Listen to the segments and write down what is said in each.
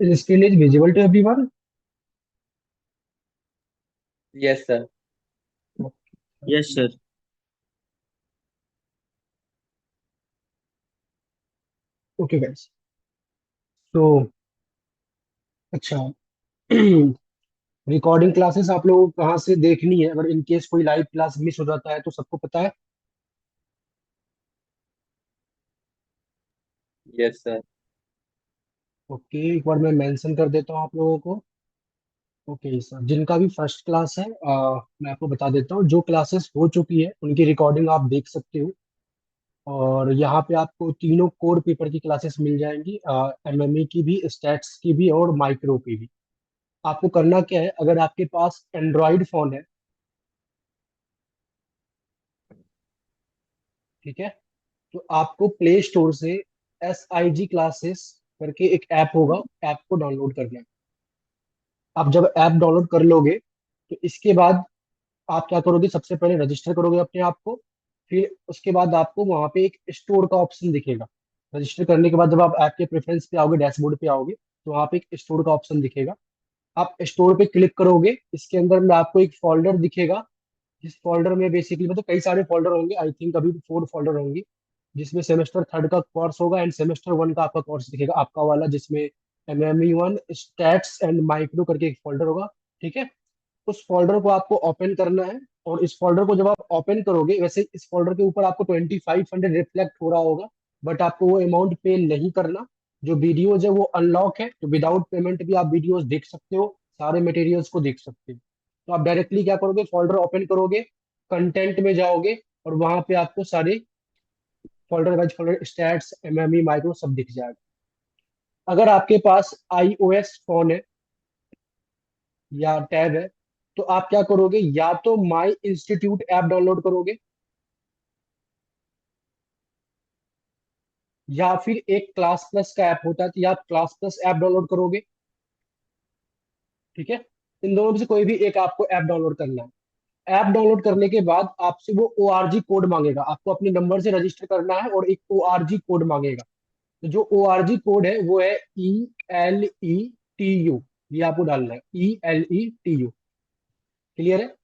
The screen is visible to everyone. Yes, sir. Yes, sir. Okay, guys. So, अच्छा recording classes आप लोगों को कहाँ से देखनी है, अगर इन केस कोई लाइव क्लास मिस हो जाता है तो सबको पता है? Yes sir. ओके, एक बार मैं मेंशन कर देता हूँ आप लोगों को। ओके सर, जिनका भी फर्स्ट क्लास है, मैं आपको बता देता हूँ, जो क्लासेस हो चुकी है उनकी रिकॉर्डिंग आप देख सकते हो। और यहाँ पे आपको तीनों कोर पेपर की क्लासेस मिल जाएंगी, एमएमई की भी, स्टैट्स की भी और माइक्रो की भी। आपको करना क्या है, अगर आपके पास एंड्रॉइड फोन है, ठीक है, तो आपको प्ले स्टोर से SIG क्लासेस करके एक ऐप होगा, ऐप को डाउनलोड करना है। आप जब ऐप डाउनलोड कर लोगे तो इसके बाद आप क्या करोगे, सबसे पहले रजिस्टर करोगे अपने आप को। फिर उसके बाद आपको वहां पे एक स्टोर का ऑप्शन दिखेगा। रजिस्टर करने के बाद जब आप ऐप के प्रेफरेंस पे आओगे, डैशबोर्ड पे आओगे, तो वहां पे एक स्टोर का ऑप्शन दिखेगा। आप स्टोर पे क्लिक करोगे, इसके अंदर में आपको एक फोल्डर दिखेगा, जिस फोल्डर में बेसिकली मतलब कई सारे फोल्डर होंगे, आई थिंक अभी 4 फोल्डर होंगे, जिसमें सेमेस्टर थर्ड का कोर्स होगा एंड सेमेस्टर वन का आपका कोर्स दिखेगा, आपका वाला, जिसमें MME1 स्टैट्स एंड माइक्रो करके एक फोल्डर होगा। ठीक है, उस फोल्डर को आपको ओपन करना है। और इस फोल्डर को जब आप ओपन करोगे, वैसे इस फोल्डर के ऊपर आपको 2500 रिफ्लेक्ट हो रहा होगा, बट आपको वो अमाउंट पे नहीं करना। जो वीडियोज है वो अनलॉक है, तो विदाउट पेमेंट भी आप वीडियोज देख सकते हो, सारे मटेरियल्स को देख सकते हो। तो आप डायरेक्टली क्या करोगे, फोल्डर ओपन करोगे, कंटेंट में जाओगे, और वहां पे आपको सारे folder wise folder, stats, MME, micro सब दिख जाएगा। अगर आपके पास iOS फोन है या टैब है, तो आप क्या करोगे, या तो माई इंस्टीट्यूट ऐप डाउनलोड करोगे, या फिर एक क्लास प्लस का ऐप होता है, तो या आप क्लास प्लस ऐप डाउनलोड करोगे। ठीक है, इन दोनों में से कोई भी एक आपको ऐप डाउनलोड करना है। ऐप डाउनलोड करने के बाद आपसे वो ORG कोड मांगेगा, आपको अपने नंबर से रजिस्टर करना है और एक ORG कोड मांगेगा। तो जो ORG कोड है वो है ELETU, ये आपको डालना है, ELETU। क्लियर है?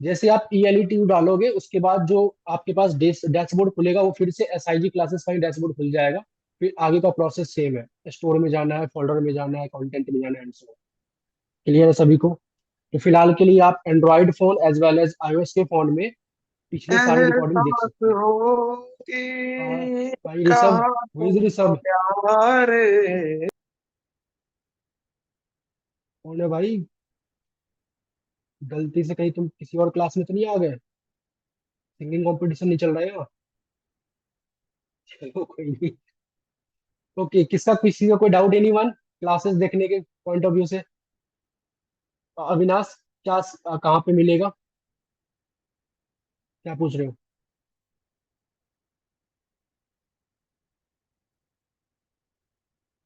जैसे आप ELETU डालोगे, उसके बाद जो आपके पास डैशबोर्ड खुलेगा, वो फिर से SIG क्लासेस का ही डैशबोर्ड खुल जाएगा। फिर आगे का प्रोसेस सेम है, स्टोर में जाना है, फोल्डर में जाना है, कंटेंट में जाना है, एंड सो। क्लियर है सभी को? तो फिलहाल के लिए आप Android phone as well as iOS के फोन में पिछले सारे रिकॉर्डिंग देख एहसास सकते हो। होगी भाई ऋषभ, कहाँ हुई ऋषभ, प्यार। कौन है भाई? गलती से कहीं तुम किसी और क्लास में तो नहीं आ गए? सिंगिंग कंपटीशन नहीं चल रहा है यहाँ? चलो कोई नहीं। ओके, किसी का कोई डाउट, एनी वन, क्लासेस देखने के पॉइंट ऑफ व्यू से? अविनाश, क्या कहाँ पे मिलेगा, क्या पूछ रहे हो?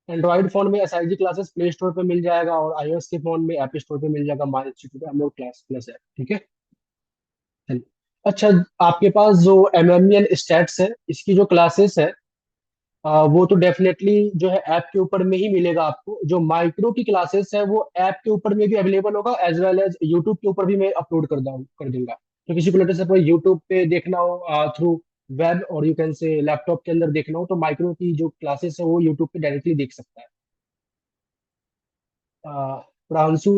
एंड्रॉइड फोन में SIG क्लासेस प्ले स्टोर पे मिल जाएगा, और iOS के फोन में ऐप स्टोर पे मिल जाएगा, माई इंस्टीट्यूट हम लोग क्लास प्लस है। ठीक है, चलिए। अच्छा, आपके पास जो MME एंड स्टैट्स है, इसकी जो क्लासेस है, वो तो डेफिनेटली जो है ऐप के ऊपर में ही मिलेगा आपको। जो माइक्रो की क्लासेस है वो ऐप के ऊपर में भी अवेलेबल होगा, एज वेल एज यूट्यूब के ऊपर भी मैं अपलोड कर दूंगा। तो किसी को लेटर सपोज यूट्यूब पे देखना हो थ्रू वेब, और यू कैन से लैपटॉप के अंदर देखना हो, तो माइक्रो की जो क्लासेस है वो यूट्यूब पे डायरेक्टली देख सकता है। प्रांशु,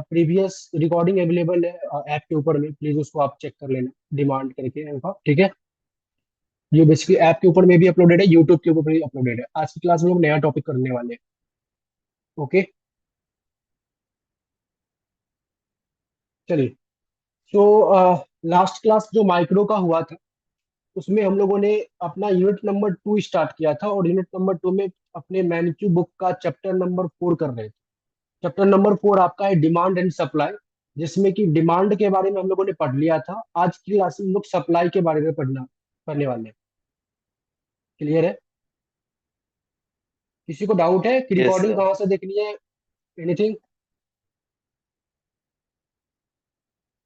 प्रीवियस रिकॉर्डिंग अवेलेबल है ऐप के ऊपर में, प्लीज उसको आप चेक कर लेना, डिमांड करके उनका। ठीक है, ये बेसिकली ऐप के ऊपर में भी अपलोडेड है, यूट्यूब के ऊपर भी अपलोडेड है। आज की क्लास में लोग नया टॉपिक करने वाले हैं। ओके, चलिए। तो लास्ट क्लास जो माइक्रो का हुआ था, उसमें हम लोगों ने अपना यूनिट नंबर 2 स्टार्ट किया था, और यूनिट नंबर 2 में अपने मैन्यू बुक का चैप्टर नंबर 4 कर रहे थे। चैप्टर नंबर 4 आपका है डिमांड एंड सप्लाई, जिसमें कि डिमांड के बारे में हम लोगों ने पढ़ लिया था। आज की क्लास में हम लोग सप्लाई के बारे में पढ़ने वाले हैं। क्लियर है? किसी को डाउट है कि यस रिकॉर्डिंग सर। कहाँ से देखनी है, एनीथिंग?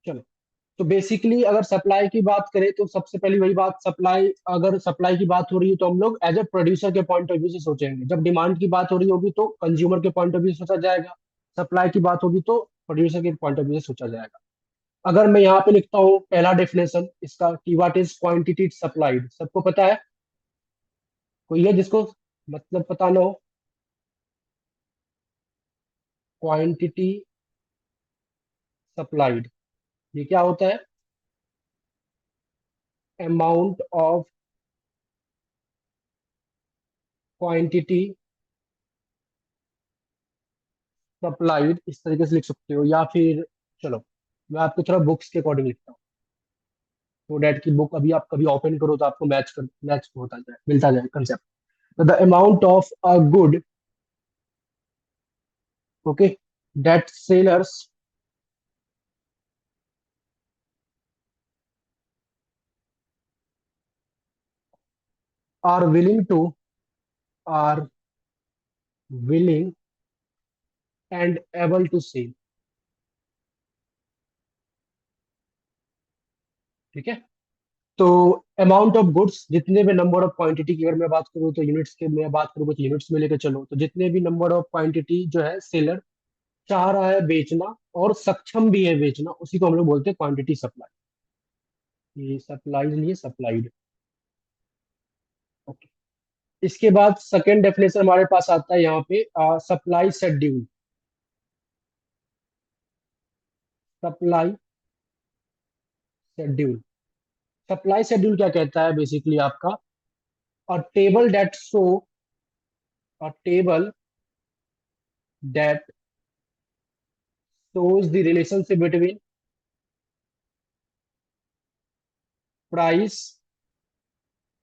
चलो, तो बेसिकली अगर सप्लाई की बात करें तो सबसे पहली वही बात, सप्लाई, अगर सप्लाई की बात हो रही है तो हम लोग एज ए प्रोड्यूसर के पॉइंट ऑफ व्यू से सोचेंगे। जब डिमांड की बात हो रही होगी तो कंज्यूमर के पॉइंट ऑफ व्यू से सोचा जाएगा। सप्लाई की बात होगी तो प्रोड्यूसर के पॉइंट ऑफ व्यू से सोचा जाएगा। अगर मैं यहाँ पे लिखता हूँ पहला डेफिनेशन इसका कि व्हाट इज क्वांटिटी सप्लाइड, सबको पता है? कोई है जिसको मतलब पता ना हो? क्वांटिटी सप्लाइड ये क्या होता है? अमाउंट ऑफ क्वांटिटी सप्लाइड, इस तरीके से लिख सकते हो, या फिर चलो मैं आपको थोड़ा बुक्स के अकॉर्डिंग लिखता हूँ, तो डेट की बुक अभी आप कभी ओपन करो तो आपको मैच होता जाए, मिलता जाए कंसेप्ट। तो the amount of a good, okay, that sellers are willing to are willing and able to sell. ठीक है। तो अमाउंट ऑफ गुड्स, जितने भी नंबर ऑफ क्वांटिटी की अगर मैं बात करूँ तो यूनिट्स के मैं बात करूँ तो यूनिट्स में लेकर चलो, तो जितने भी नंबर ऑफ क्वांटिटी जो है सेलर चाह रहा है बेचना और सक्षम भी है बेचना, उसी को हम लोग बोलते हैं क्वांटिटी सप्लाई। ये सप्लाई नहीं है, सप्लाइड। ओके। इसके बाद सेकेंड डेफिनेशन हमारे पास आता है यहाँ पे, supply schedule. Supply schedule, supply schedule क्या कहता है बेसिकली आपका, अ table that show, a table that shows the relationship between price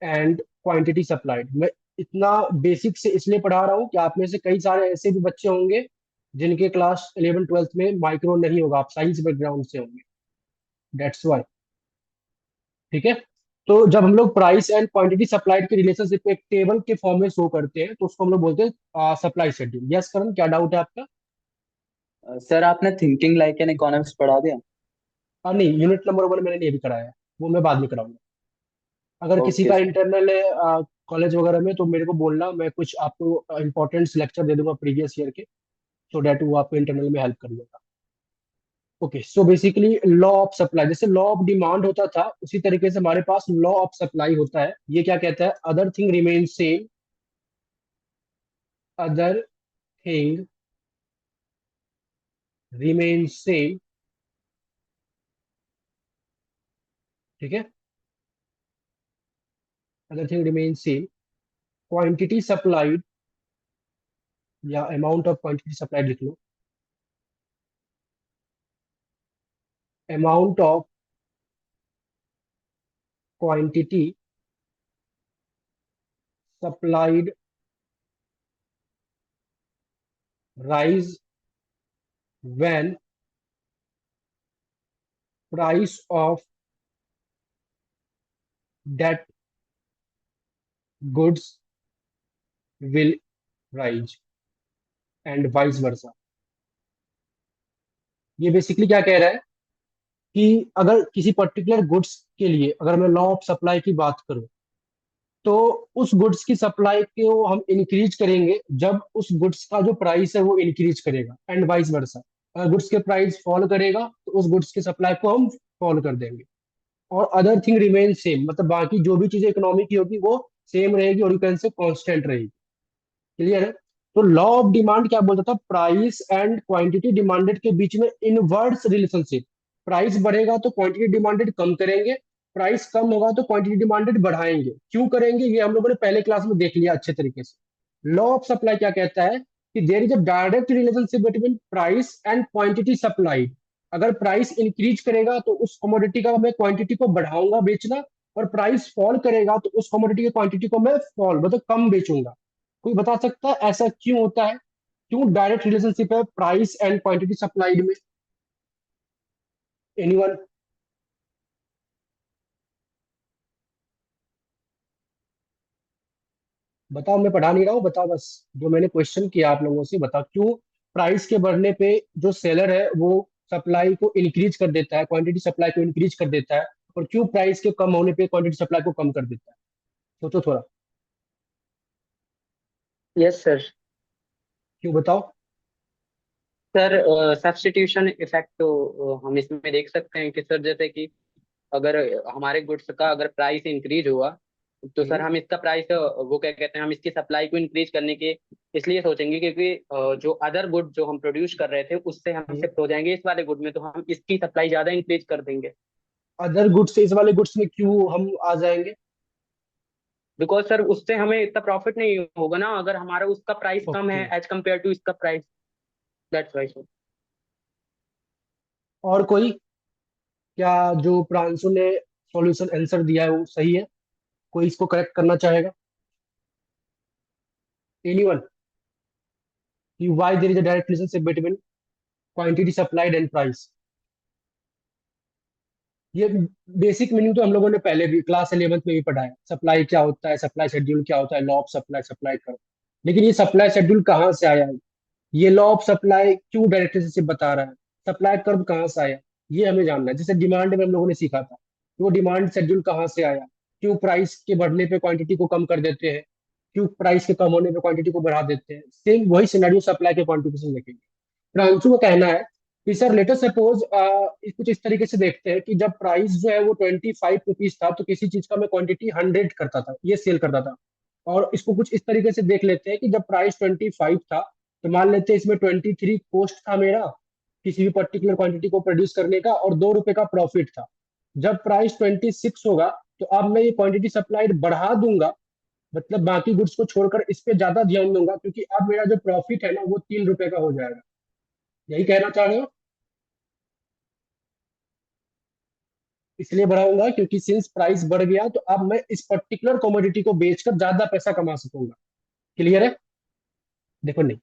and quantity supplied. मैं इतना बेसिक से इसलिए पढ़ा रहा हूँ कि आप में से कई सारे ऐसे भी बच्चे होंगे जिनके क्लास 11 12 में माइक्रो नहीं होगा, आप साइंस बैकग्राउंड से होंगे, दैट्स वाई। ठीक है। तो जब हम लोग प्राइस एंड क्वांटिटी सप्लाइड के रिलेशनशिप को एक टेबल के फॉर्म में शो करते हैं तो उसको हम लोग बोलते हैं सप्लाई शेड्यूल। यस करण, क्या डाउट है आपका? सर आपने थिंकिंग लाइक एन इकोनॉमिक्स पढ़ा दिया? नहीं, यूनिट नंबर 1 मैंने नहीं अभी कराया है, वो मैं बाद में कराऊंगा। अगर किसी ओके का सर। इंटरनल है कॉलेज वगैरह में तो मेरे को बोलना, मैं कुछ आपको इंपॉर्टेंट लेक्चर दे दूंगा प्रीवियस ईयर के, सो डेट वो आपको इंटरनल में हेल्प कर देगा। Okay, so basically law of supply, जैसे लॉ ऑफ डिमांड होता था उसी तरीके से हमारे पास लॉ ऑफ सप्लाई होता है। ये क्या कहता है? Other thing remain same, other thing remain same. ठीक है, other thing remain same, quantity supplied या अमाउंट ऑफ क्वांटिटी सप्लाइड लिख लो, amount of quantity supplied rise when price of that goods will rise and vice versa। ये basically क्या कह रहा है कि अगर किसी पर्टिकुलर गुड्स के लिए अगर मैं लॉ ऑफ सप्लाई की बात करूं तो उस गुड्स की सप्लाई को हम इंक्रीज करेंगे जब उस गुड्स का जो प्राइस है वो इंक्रीज करेगा, एंड वाइस वर्सा। अगर गुड्स के प्राइस फॉल करेगा तो उस गुड्स की सप्लाई को हम फॉल कर देंगे। और अदर थिंग रिमेन सेम, मतलब बाकी जो भी चीजें इकोनॉमी की होगी वो सेम रहेगी और यू कैन से कांस्टेंट रहेगी। क्लियर है? तो लॉ ऑफ डिमांड क्या बोलता था? प्राइस एंड क्वांटिटी डिमांडेड के बीच में इनवर्स रिलेशनशिप। प्राइस बढ़ेगा तो क्वांटिटी डिमांडेड कम करेंगे, प्राइस कम होगा तो क्वांटिटी डिमांडेड बढ़ाएंगे। क्यों करेंगे ये हम लोगों ने पहले क्लास में देख लिया अच्छे तरीके से। लॉ ऑफ सप्लाई क्या कहता है कि there is a direct relationship between price and quantity supplied. अगर प्राइस इंक्रीज करेगा तो उस कमोडिटी का मैं क्वांटिटी को बढ़ाऊंगा बेचना, और प्राइस फॉल करेगा तो उस कमोडिटी की क्वांटिटी को मैं फॉल मतलब कम बेचूंगा। कोई बता सकता है ऐसा क्यों होता है? क्यों डायरेक्ट रिलेशनशिप है प्राइस एंड क्वांटिटी सप्लाइड में? एनीवन? बताओ, मैं पढ़ा नहीं रहा हूँ, बताओ बस। जो मैंने क्वेश्चन किया आप लोगों से, बताओ क्यों प्राइस के बढ़ने पे जो सेलर है वो सप्लाई को इंक्रीज कर देता है, क्वांटिटी सप्लाई को इंक्रीज कर देता है, और क्यों प्राइस के कम होने पे क्वांटिटी सप्लाई को कम कर देता है? सोचो थोड़ा। Yes sir. क्यों, बताओ। सर सब्स्टिट्यूशन इफेक्ट तो हम इसमें देख सकते हैं कि सर जैसे कि अगर हमारे गुड्स का अगर प्राइस इंक्रीज हुआ, तो सर हम्म। हम इसका प्राइस वो क्या कहते हैं, हम इसकी सप्लाई को इंक्रीज करने के इसलिए सोचेंगे क्योंकि जो अदर गुड जो हम प्रोड्यूस कर रहे थे उससे हम हम्म। शिफ्ट हो जाएंगे इस वाले गुड में, तो हम इसकी सप्लाई ज्यादा इंक्रीज कर देंगे। अदर गुड्स से इस वाले गुड्स में क्यों हम आ जाएंगे? बिकॉज सर उससे हमें इतना प्रॉफिट नहीं होगा ना, अगर हमारा उसका प्राइस कम है ओके। एज कम्पेयर टू इसका प्राइस। That's why sir. और कोई? क्या जो प्रांशु ने सॉल्यूशन आंसर दिया है वो सही है? कोई इसको करेक्ट करना चाहेगा? एनीवन? कि why there is a direct relationship between quantity supplied and price? ये बेसिक मीनिंग तो हम लोगों ने पहले भी क्लास 11th में भी पढ़ा है। सप्लाई क्या होता है, सप्लाई शेड्यूल क्या होता है, law of supply, supply curve. लेकिन ये सप्लाई शेड्यूल कहाँ से आया है? ये लॉ ऑफ सप्लाई क्यों डायरेक्ट रिलेशनशिप बता रहा है? सप्लाई कर्व कहाँ से आया? ये हमें जानना है। जैसे डिमांड में हम लोगों ने सीखा था, तो वो डिमांड शेड्यूल कहाँ से आया? क्यों प्राइस के बढ़ने पे क्वांटिटी को कम कर देते हैं, क्यों प्राइस के कम होने पे क्वांटिटी को बढ़ा देते हैं? सेम वही सिनेरियो सप्लाई के क्वांटिटी से देखेंगे। प्रांशु का कहना है कि सर लेटर सपोज कुछ इस तरीके से देखते हैं कि जब प्राइस जो है वो 25 रुपीज था, तो किसी चीज का मैं क्वांटिटी 100 करता था, ये सेल करता था। और इसको कुछ इस तरीके से देख लेते हैं कि जब प्राइस 25 था, तो मान लेते हैं इसमें 23 कॉस्ट था मेरा किसी भी पर्टिकुलर क्वांटिटी को प्रोड्यूस करने का, और 2 रुपए का प्रॉफिट था। जब प्राइस 26 होगा, तो अब मैं ये क्वांटिटी सप्लाइड बढ़ा दूंगा, मतलब बाकी गुड्स को छोड़कर इस पे ज्यादा ध्यान दूंगा, क्योंकि अब मेरा जो प्रॉफिट है ना वो 3 रुपए का हो जाएगा। यही कहना चाह रहे हो? इसलिए बढ़ाऊंगा क्योंकि सिंस प्राइस बढ़ गया, तो अब मैं इस पर्टिकुलर कमोडिटी को बेचकर ज्यादा पैसा कमा सकूंगा। क्लियर है? देखो नहीं।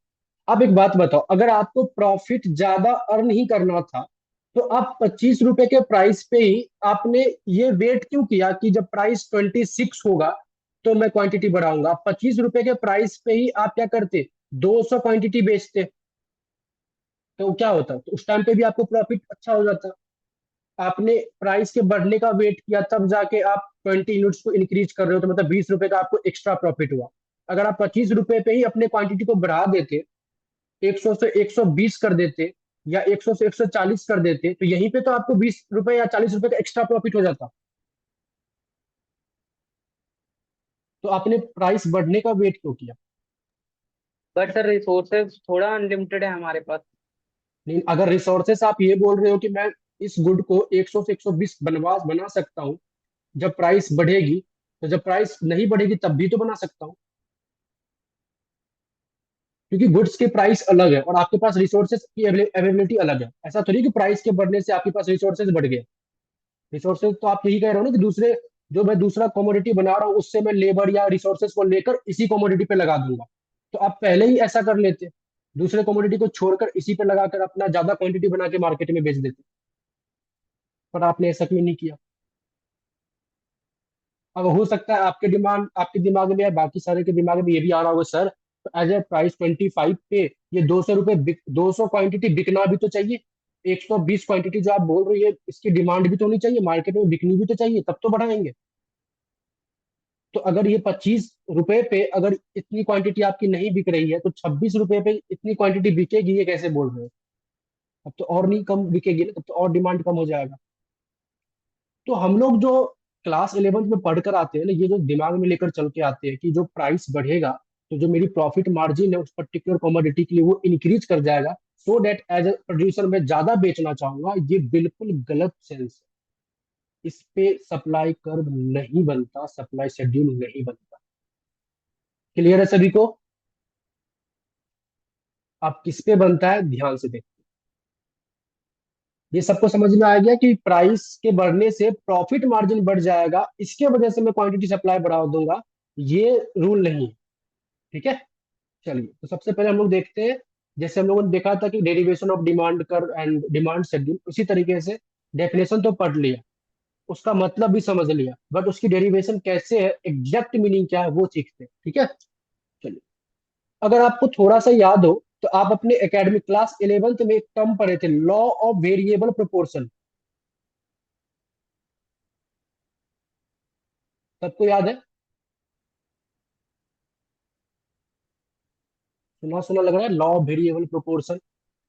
अब एक बात बताओ, अगर आपको प्रॉफिट ज्यादा अर्न ही करना था, तो आप 25 रुपए के प्राइस पे ही आपने ये वेट क्यों किया कि जब प्राइस 26 होगा तो मैं क्वांटिटी बढ़ाऊंगा? 25 रुपए के प्राइस पे ही आप क्या करते, 200 क्वांटिटी बेचते, तो क्या होता? तो उस टाइम पे भी आपको प्रॉफिट अच्छा हो जाता। आपने प्राइस के बढ़ने का वेट किया, तब जाके आप 20 यूनिट्स को इंक्रीज कर रहे हो, तो मतलब 20 रुपए का आपको एक्स्ट्रा प्रॉफिट हुआ। अगर आप 25 रुपए पे ही अपने क्वांटिटी को बढ़ा देते, 100 से 120 कर देते, या 100 से 140 कर देते, तो यहीं पे तो आपको 20 रुपए या 40 रुपए का एक्स्ट्रा प्रॉफिट हो जाता। तो आपने प्राइस बढ़ने का वेट क्यों किया? बट सर रिसोर्सेज थोड़ा अनलिमिटेड है हमारे पास। नहीं, अगर रिसोर्सेस आप ये बोल रहे हो कि मैं इस गुड को 100 से 120 बना सकता हूँ जब प्राइस बढ़ेगी, तो जब प्राइस नहीं बढ़ेगी तब भी तो बना सकता हूँ, क्योंकि गुड्स के प्राइस अलग है और आपके पास रिसोर्सेज की अवेलेबिलिटी अलग है। ऐसा थोड़ी कि प्राइस के बढ़ने से आपके पास रिसोर्सेज बढ़ गए। रिसोर्सेज तो आप यही कह रहे हो ना कि दूसरे, जो मैं दूसरा कमोडिटी बना रहा हूँ उससे मैं लेबर या रिसोर्सेज को लेकर इसी कमोडिटी पे लगा दूंगा। तो आप पहले ही ऐसा कर लेते, दूसरे कमोडिटी को छोड़कर इसी पे लगाकर अपना ज्यादा क्वांटिटी बना के मार्केट में बेच देते। पर आपने ऐसा क्यों नहीं किया? अब हो सकता है आपके डिमांड आपके दिमाग में या बाकी सारे के दिमाग में ये भी आ रहा होगा, सर तो एज ए प्राइस 25 पे ये 200 रुपये, 200 क्वांटिटी बिकना भी तो चाहिए। 120 क्वांटिटी जो आप बोल रही है, इसकी डिमांड भी तो होनी चाहिए, मार्केट में बिकनी भी तो चाहिए, तब तो बढ़ाएंगे। तो अगर ये 25 रुपए पे अगर इतनी क्वांटिटी आपकी नहीं बिक रही है, तो 26 रुपए पे इतनी क्वांटिटी बिकेगी, ये कैसे बोल रहे हो? अब तो और नहीं कम बिकेगी ना, तब तो और डिमांड कम हो जाएगा। तो हम लोग जो क्लास 11th में पढ़कर आते हैं ना, ये जो दिमाग में लेकर चल के आते हैं कि जो प्राइस बढ़ेगा, तो जो मेरी प्रॉफिट मार्जिन है उस पर्टिकुलर कमोडिटी के लिए वो इंक्रीज कर जाएगा, so that as a producer मैं ज्यादा बेचना चाहूंगा, ये बिल्कुल गलत सेंस है। इस पे सप्लाई कर्व नहीं बनता, सप्लाई शेड्यूल नहीं बनता। क्लियर है सभी को? आप किस पे बनता है ध्यान से देखिए। ये सबको समझ में आ गया कि प्राइस के बढ़ने से प्रॉफिट मार्जिन बढ़ जाएगा, इसके वजह से मैं क्वांटिटी सप्लाई बढ़ा दूंगा, ये रूल नहीं है। ठीक है? चलिए, तो सबसे पहले हम लोग देखते हैं, जैसे हम लोगों ने देखा था कि डेरिवेशन ऑफ डिमांड कर एंड डिमांड शेड्यूल, उसी तरीके से डेफिनेशन तो पढ़ लिया, उसका मतलब भी समझ लिया, बट उसकी डेरिवेशन कैसे है, एग्जैक्ट मीनिंग क्या है, वो सीखते हैं। ठीक है? चलिए, अगर आपको थोड़ा सा याद हो, तो आप अपने एकेडमिक क्लास 11th में एक टर्म पढ़े थे, लॉ ऑफ वेरिएबल प्रोपोर्शन, सबको याद है? सुना सुना लग रहा है, लॉ ऑफ वेरिएबल प्रोपोर्शन।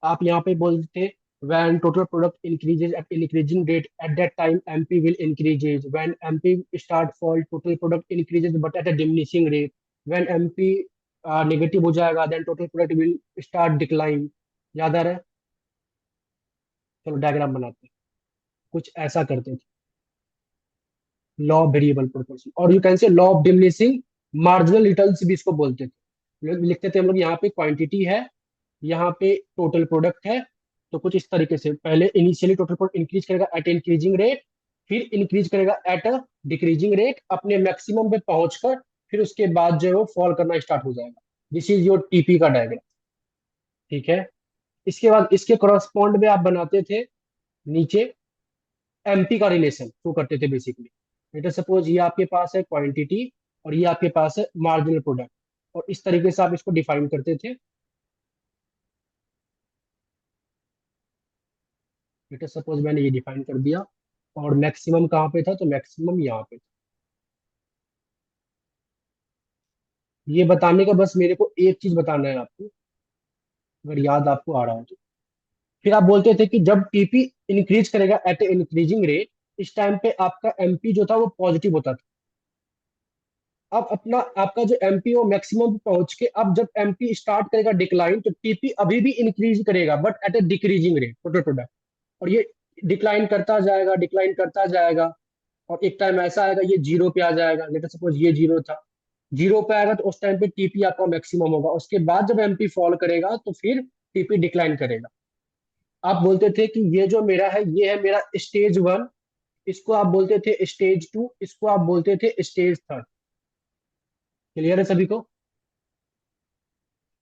आप यहाँ पे बोलते थे when total product increases at increasing rate, at that time MP will increases, when MP start fall total product increases but at a diminishing rate, when MP negative हो जाएगा then total product will start decline। याद आ रहा है? चलो diagram बनाते हैं, कुछ ऐसा करते थे, लॉ ऑफ वेरिएबल प्रोपोर्शन, और you can say law of diminishing marginal returns भी इसको बोलते थे। लिखते थे हम लोग, यहाँ पे क्वांटिटी है, यहाँ पे टोटल प्रोडक्ट है, तो कुछ इस तरीके से पहले इनिशियली टोटल प्रोडक्ट इंक्रीज करेगा एट इंक्रीजिंग रेट, फिर इंक्रीज करेगा एट अ डिक्रीजिंग रेट अपने मैक्सिमम पे पहुंचकर, फिर उसके बाद जो है वो फॉल करना स्टार्ट हो जाएगा। दिस इज योर टीपी का डायग्राम। ठीक है, इसके बाद इसके करस्पॉन्ड में आप बनाते थे नीचे एमपी का रिलेशन शो करते थे बेसिकली। लेट अस सपोज ये आपके पास है क्वांटिटी और ये आपके पास है मार्जिनल प्रोडक्ट, और इस तरीके से आप इसको डिफाइन करते थे। लेट अस सपोज मैंने ये डिफाइन कर दिया, और मैक्सिमम कहाँ पे था, तो मैक्सिमम यहाँ पे था। ये बताने का बस मेरे को एक चीज बताना है आपको, अगर याद आपको आ रहा हो तो। फिर आप बोलते थे कि जब टीपी इंक्रीज करेगा एट ए इंक्रीजिंग रेट, इस टाइम पे आपका एमपी जो था वो पॉजिटिव होता था। अब अपना आपका जो एमपी वो मैक्सिमम पे पहुंच के, अब जब एमपी स्टार्ट करेगा डिक्लाइन, तो टीपी अभी भी इंक्रीज करेगा but at A decreasing rate total product, और ये डिक्लाइन करता जाएगा, डिक्लाइन करता जाएगा, और एक टाइम ऐसा आएगा ये जीरो पे आ जाएगा। लेट अस सपोज ये जीरो था, जीरो पे आएगा तो उस टाइम पे टीपी आपका मैक्सिमम होगा। उसके बाद जब एमपी फॉल करेगा तो फिर टीपी डिक्लाइन करेगा। आप बोलते थे कि ये जो मेरा है ये है मेरा स्टेज वन, इसको आप बोलते थे स्टेज टू, इसको आप बोलते थे स्टेज थर्ड। क्लियर है सभी को?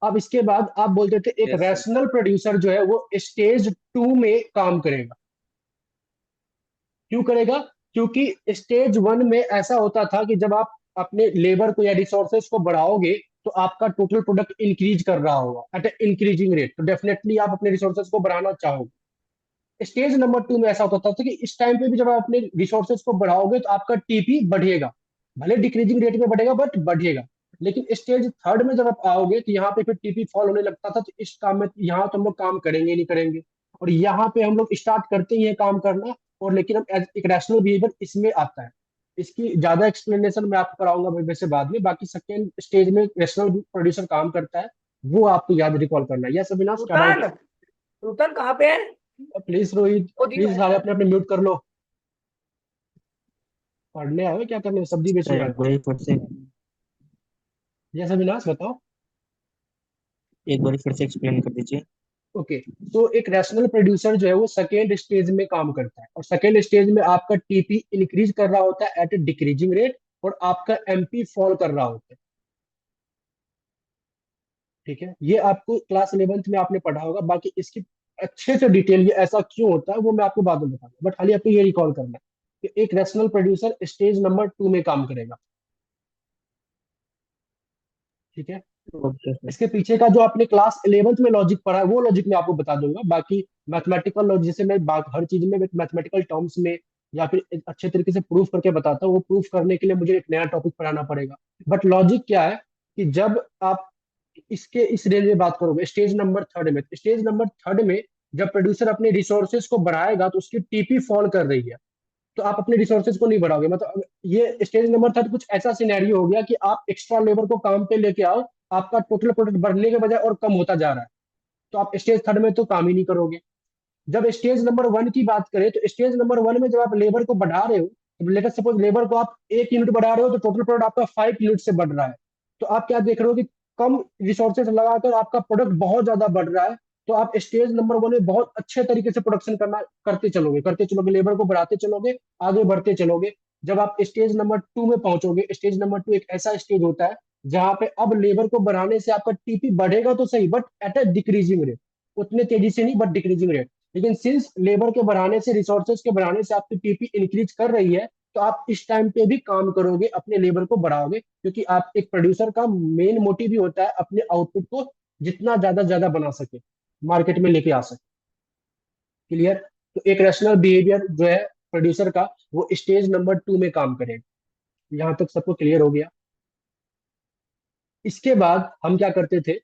अब इसके बाद आप बोलते थे एक यस सर। रैशनल प्रोड्यूसर जो है वो स्टेज टू में काम करेगा। क्यों करेगा? क्योंकि स्टेज वन में ऐसा होता था कि जब आप अपने लेबर को या रिसोर्सेज को बढ़ाओगे तो आपका टोटल प्रोडक्ट इंक्रीज कर रहा होगा एट इंक्रीजिंग रेट, तो डेफिनेटली आप अपने रिसोर्सेज को बढ़ाना चाहोगे। स्टेज नंबर टू में ऐसा होता था कि इस टाइम पे भी जब आप अपने रिसोर्सेज को बढ़ाओगे तो आपका टीपी बढ़ेगा, भले डिक्रीजिंग रेट में बढ़ेगा बट बढ़ेगा। लेकिन स्टेज थर्ड में जब आप आओगे तो यहाँ पे फिर टीपी फॉल होने लगता था, तो इस काम में यहाँ तो हम लोग काम करेंगे नहीं करेंगे, और यहाँ पे हम लोग स्टार्ट करते ही है काम करना, और लेकिन हम एक रैशनल बिहेवियर इसमें आता है। इसकी ज्यादा एक्सप्लेनेशन मैं आपको कराऊंगा वैसे बाद में। बाकी सेकेंड स्टेज में रैशनल प्रोड्यूसर काम करता है, वो आपको याद रिकॉल करना है। यस अविनाश, क्या डाउट नूतन, है? नूतन कहाँ पे है? प्लीज रोहित, वो दी प्लीज सारे अपने अपने म्यूट कर लो। पढ़ने आए हो क्या करने, सब्जी बेचने सर आए एक हो? बार फिर से जैसा विनाश बताओ। एक बार फिर से एक्सप्लेन कर दीजिए। ओके, तो एक रैशनल प्रोड्यूसर जो है वो सेकेंड स्टेज में काम करता है, और सेकेंड स्टेज में आपका टीपी इंक्रीज कर रहा होता है एट ए डिक्रीजिंग रेट, और आपका एमपी फॉल कर रहा होता है। ठीक है, ये आपको क्लास 11th में आपने पढ़ा होगा। बाकी इसकी अच्छे से डिटेल ये ऐसा क्यों होता है वो मैं आपको बाद में बताऊंगा, बट खाली आपको ये रिकॉल करना है कि एक rational producer stage number two में काम करेगा। ठीक है, ओके सर। इसके पीछे का जो आपने क्लास 11th में लॉजिक पढ़ा है वो लॉजिक मैं आपको बता दूंगा। बाकी मैथमेटिकल लॉजिक, जैसे मैं हर चीज में मैथमेटिकल टर्म्स में या फिर एक अच्छे तरीके से प्रूफ करके बताता हूँ, वो प्रूफ करने के लिए मुझे एक नया टॉपिक पढ़ाना पड़ेगा। बट लॉजिक क्या है कि जब आप इसके इस रेंज में बात करोगे स्टेज नंबर थर्ड में, स्टेज नंबर थर्ड में जब प्रोड्यूसर अपने रिसोर्सेज को बढ़ाएगा तो उसकी टीपी फॉल कर रही है, तो आप अपने रिसोर्सेज को नहीं बढ़ाओगे। मतलब ये स्टेज नंबर थर्ड कुछ ऐसा सिनेरियो हो गया कि आप एक्स्ट्रा लेबर को काम पे लेके आओ, आपका टोटल प्रोडक्ट बढ़ने के बजाय और कम होता जा रहा है, तो आप स्टेज थर्ड में तो काम ही नहीं करोगे। जब स्टेज नंबर वन की बात करें तो स्टेज नंबर वन में जब आप लेबर को बढ़ा रहे हो, तो लेटर सपोज लेबर को आप 1 यूनिट बढ़ा रहे हो तो टोटल प्रोडक्ट आपका 5 यूनिट से बढ़ रहा है, तो आप क्या देख रहे हो कि कम रिसोर्सेज लगाकर आपका प्रोडक्ट बहुत ज्यादा बढ़ रहा है। तो आप स्टेज नंबर वन में बहुत अच्छे तरीके से प्रोडक्शन करना करते चलोगे, लेबर को बढ़ाते चलोगे, आगे बढ़ते चलोगे। जब आप स्टेज नंबर टू में पहुंचोगे, स्टेज नंबर टू एक ऐसा स्टेज होता है जहां पे अब लेबर को बढ़ाने से आपका टीपी बढ़ेगा तो सही but at a decreasing rate, उतने तेजी से नहीं बट डिक्रीजिंग रेट। लेकिन सिंस लेबर के बढ़ाने से, रिसोर्सेज के बढ़ाने से आपकी टीपी इंक्रीज कर रही है, तो आप इस टाइम पे भी काम करोगे, अपने लेबर को बढ़ाओगे, क्योंकि आप एक प्रोड्यूसर का मेन मोटिव भी होता है अपने आउटपुट को जितना ज्यादा ज्यादा बना सके, मार्केट में लेके आ सके। क्लियर? तो एक रैशनल बिहेवियर जो है प्रोड्यूसर का, वो स्टेज नंबर 2 में काम करेगा। यहाँ तक सबको क्लियर हो गया? इसके बाद हम क्या करते थे,